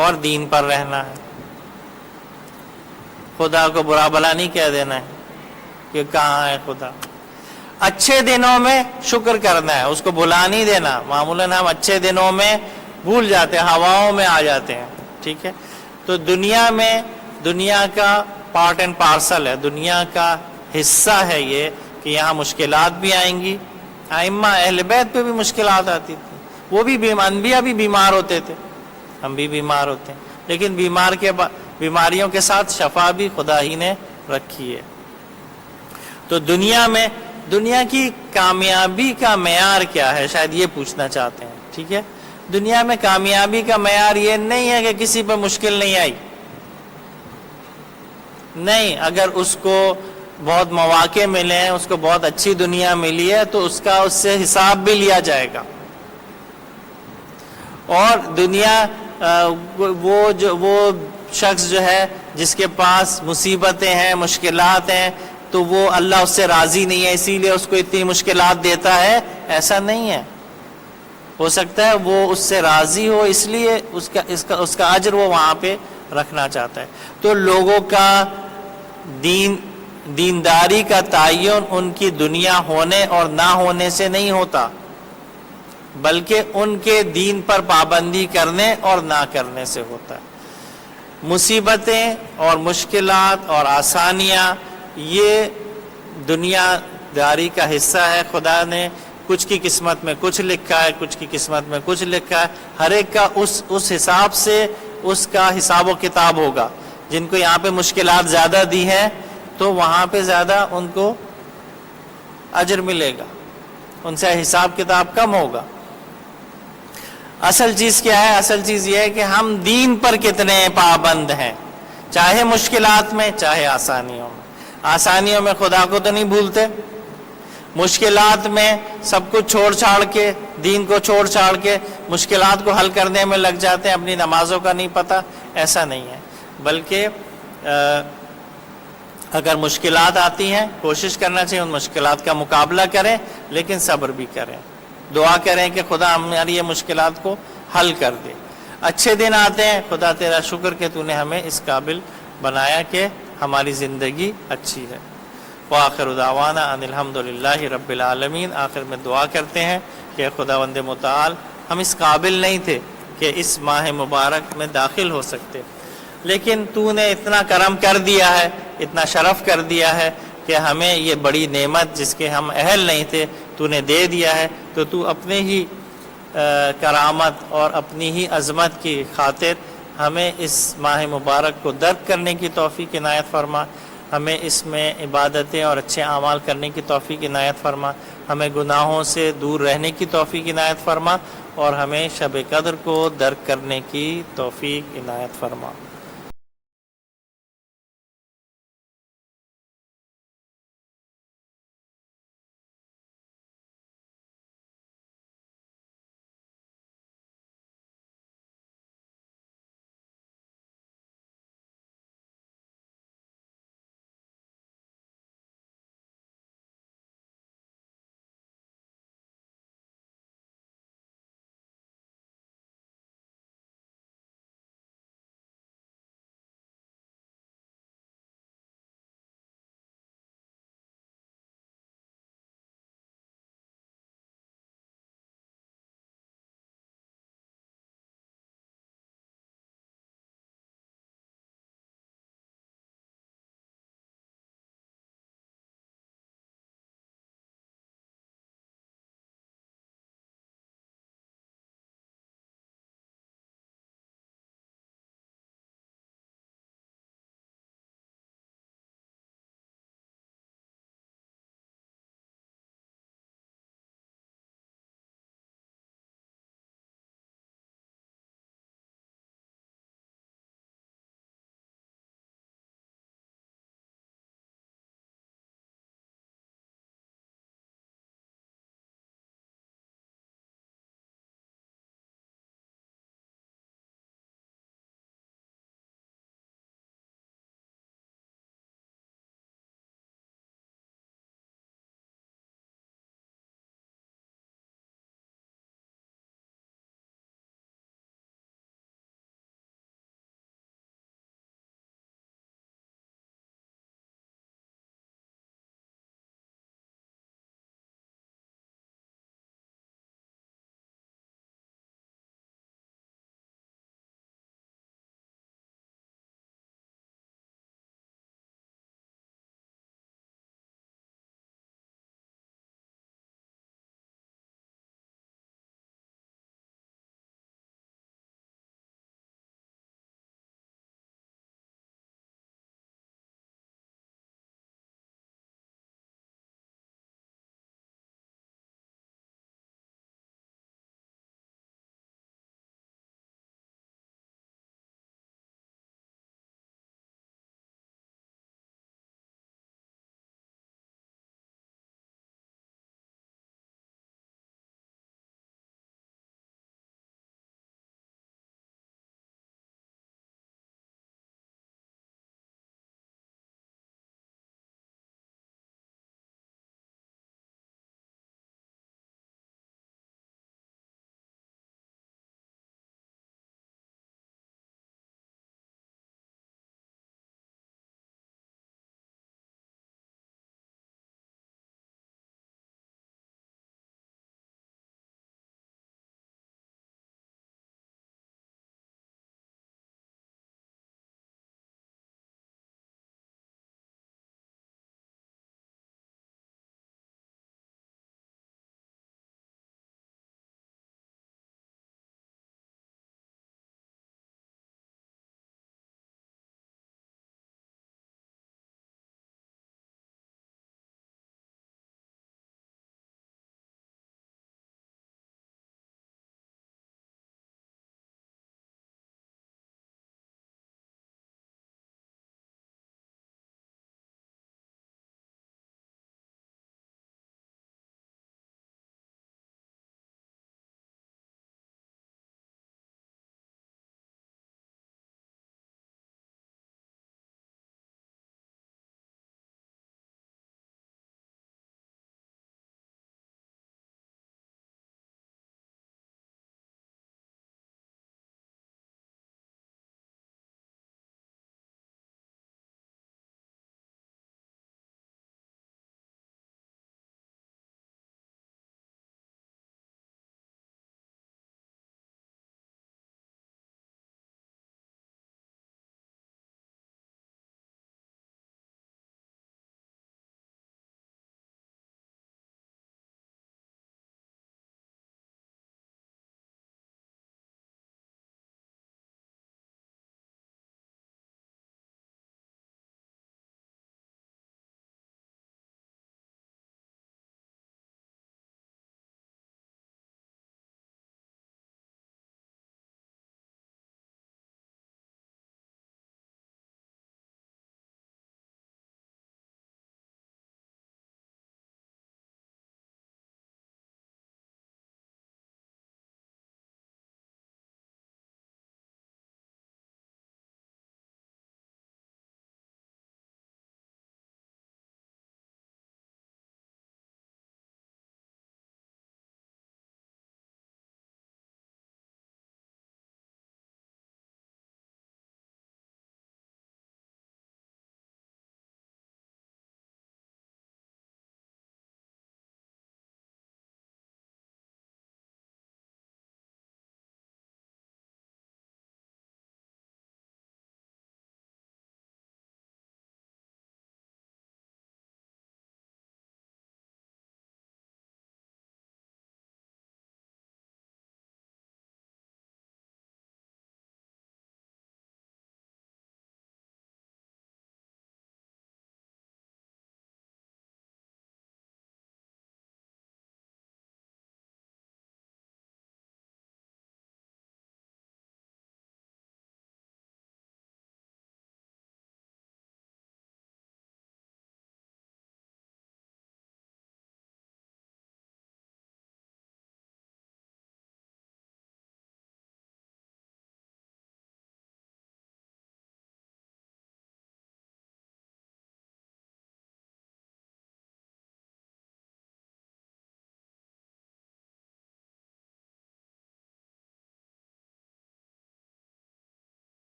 اور دین پر رہنا ہے، خدا کو برا بھلا نہیں کہہ دینا ہے کہ کہاں ہے خدا۔ اچھے دنوں میں شکر کرنا ہے، اس کو بھلا نہیں دینا۔ معمولاً ہم اچھے دنوں میں بھول جاتے ہیں، ہواؤں میں آ جاتے ہیں، ٹھیک ہے؟ تو دنیا میں، دنیا کا پارٹ اینڈ پارسل ہے، دنیا کا حصہ ہے یہ کہ یہاں مشکلات بھی آئیں گی۔ ائمہ اہل بیت پہ بھی مشکلات آتی تھی، وہ بھی انبیاء بھی بیمار ہوتے تھے، ہم بھی بیمار ہوتے ہیں، لیکن بیماریوں کے ساتھ شفا بھی خدا ہی نے رکھی ہے۔ تو دنیا میں، دنیا کی کامیابی کا معیار کیا ہے، شاید یہ پوچھنا چاہتے ہیں، ٹھیک ہے؟ دنیا میں کامیابی کا معیار یہ نہیں ہے کہ کسی پہ مشکل نہیں آئی، نہیں، اگر اس کو بہت مواقع ملے ہیں، اس کو بہت اچھی دنیا ملی ہے، تو اس سے حساب بھی لیا جائے گا۔ اور دنیا وہ شخص جو ہے جس کے پاس مصیبتیں ہیں، مشکلات ہیں، تو وہ اللہ اس سے راضی نہیں ہے، اسی لیے اس کو اتنی مشکلات دیتا ہے، ایسا نہیں ہے۔ ہو سکتا ہے وہ اس سے راضی ہو، اس لیے اس کا اجر وہ وہاں پہ رکھنا چاہتا ہے۔ تو لوگوں کا دینداری کا تعین ان کی دنیا ہونے اور نہ ہونے سے نہیں ہوتا، بلکہ ان کے دین پر پابندی کرنے اور نہ کرنے سے ہوتا ہے۔ مصیبتیں اور مشکلات اور آسانیاں یہ دنیا داری کا حصہ ہے۔ خدا نے کچھ کی قسمت میں کچھ لکھا ہے، کچھ کی قسمت میں کچھ لکھا ہے، ہر ایک کا اس حساب سے اس کا حساب و کتاب ہوگا جن کو یہاں پہ مشکلات زیادہ دی ہیں تو وہاں پہ زیادہ ان کو اجر ملے گا، ان سے حساب کتاب کم ہوگا۔ اصل چیز کیا ہے؟ اصل چیز یہ ہے کہ ہم دین پر کتنے پابند ہیں، چاہے مشکلات میں چاہے آسانیوں میں۔ آسانیوں میں خدا کو تو نہیں بھولتے، مشکلات میں سب کچھ چھوڑ چھاڑ کے، دین کو چھوڑ چھاڑ کے مشکلات کو حل کرنے میں لگ جاتے ہیں، اپنی نمازوں کا نہیں پتہ۔ ایسا نہیں ہے، بلکہ اگر مشکلات آتی ہیں کوشش کرنا چاہیے ان مشکلات کا مقابلہ کریں، لیکن صبر بھی کریں، دعا کریں کہ خدا ہماری یہ مشکلات کو حل کر دے۔ اچھے دن آتے ہیں، خدا تیرا شکر کہ تو نے ہمیں اس قابل بنایا کہ ہماری زندگی اچھی ہے۔ وآخر دعوانا ان الحمدللہ رب العالمین۔ آخر میں دعا کرتے ہیں کہ خداوند متعال ہم اس قابل نہیں تھے کہ اس ماہ مبارک میں داخل ہو سکتے، لیکن تو نے اتنا کرم کر دیا ہے، اتنا شرف کر دیا ہے کہ ہمیں یہ بڑی نعمت جس کے ہم اہل نہیں تھے تو نے دے دیا ہے، تو تو اپنے ہی کرامت اور اپنی ہی عظمت کی خاطر ہمیں اس ماہ مبارک کو درک کرنے کی توفیق عنایت فرما، ہمیں اس میں عبادتیں اور اچھے اعمال کرنے کی توفیق عنایت فرما، ہمیں گناہوں سے دور رہنے کی توفیق عنایت فرما، اور ہمیں شب قدر کو درک کرنے کی توفیق عنایت فرما۔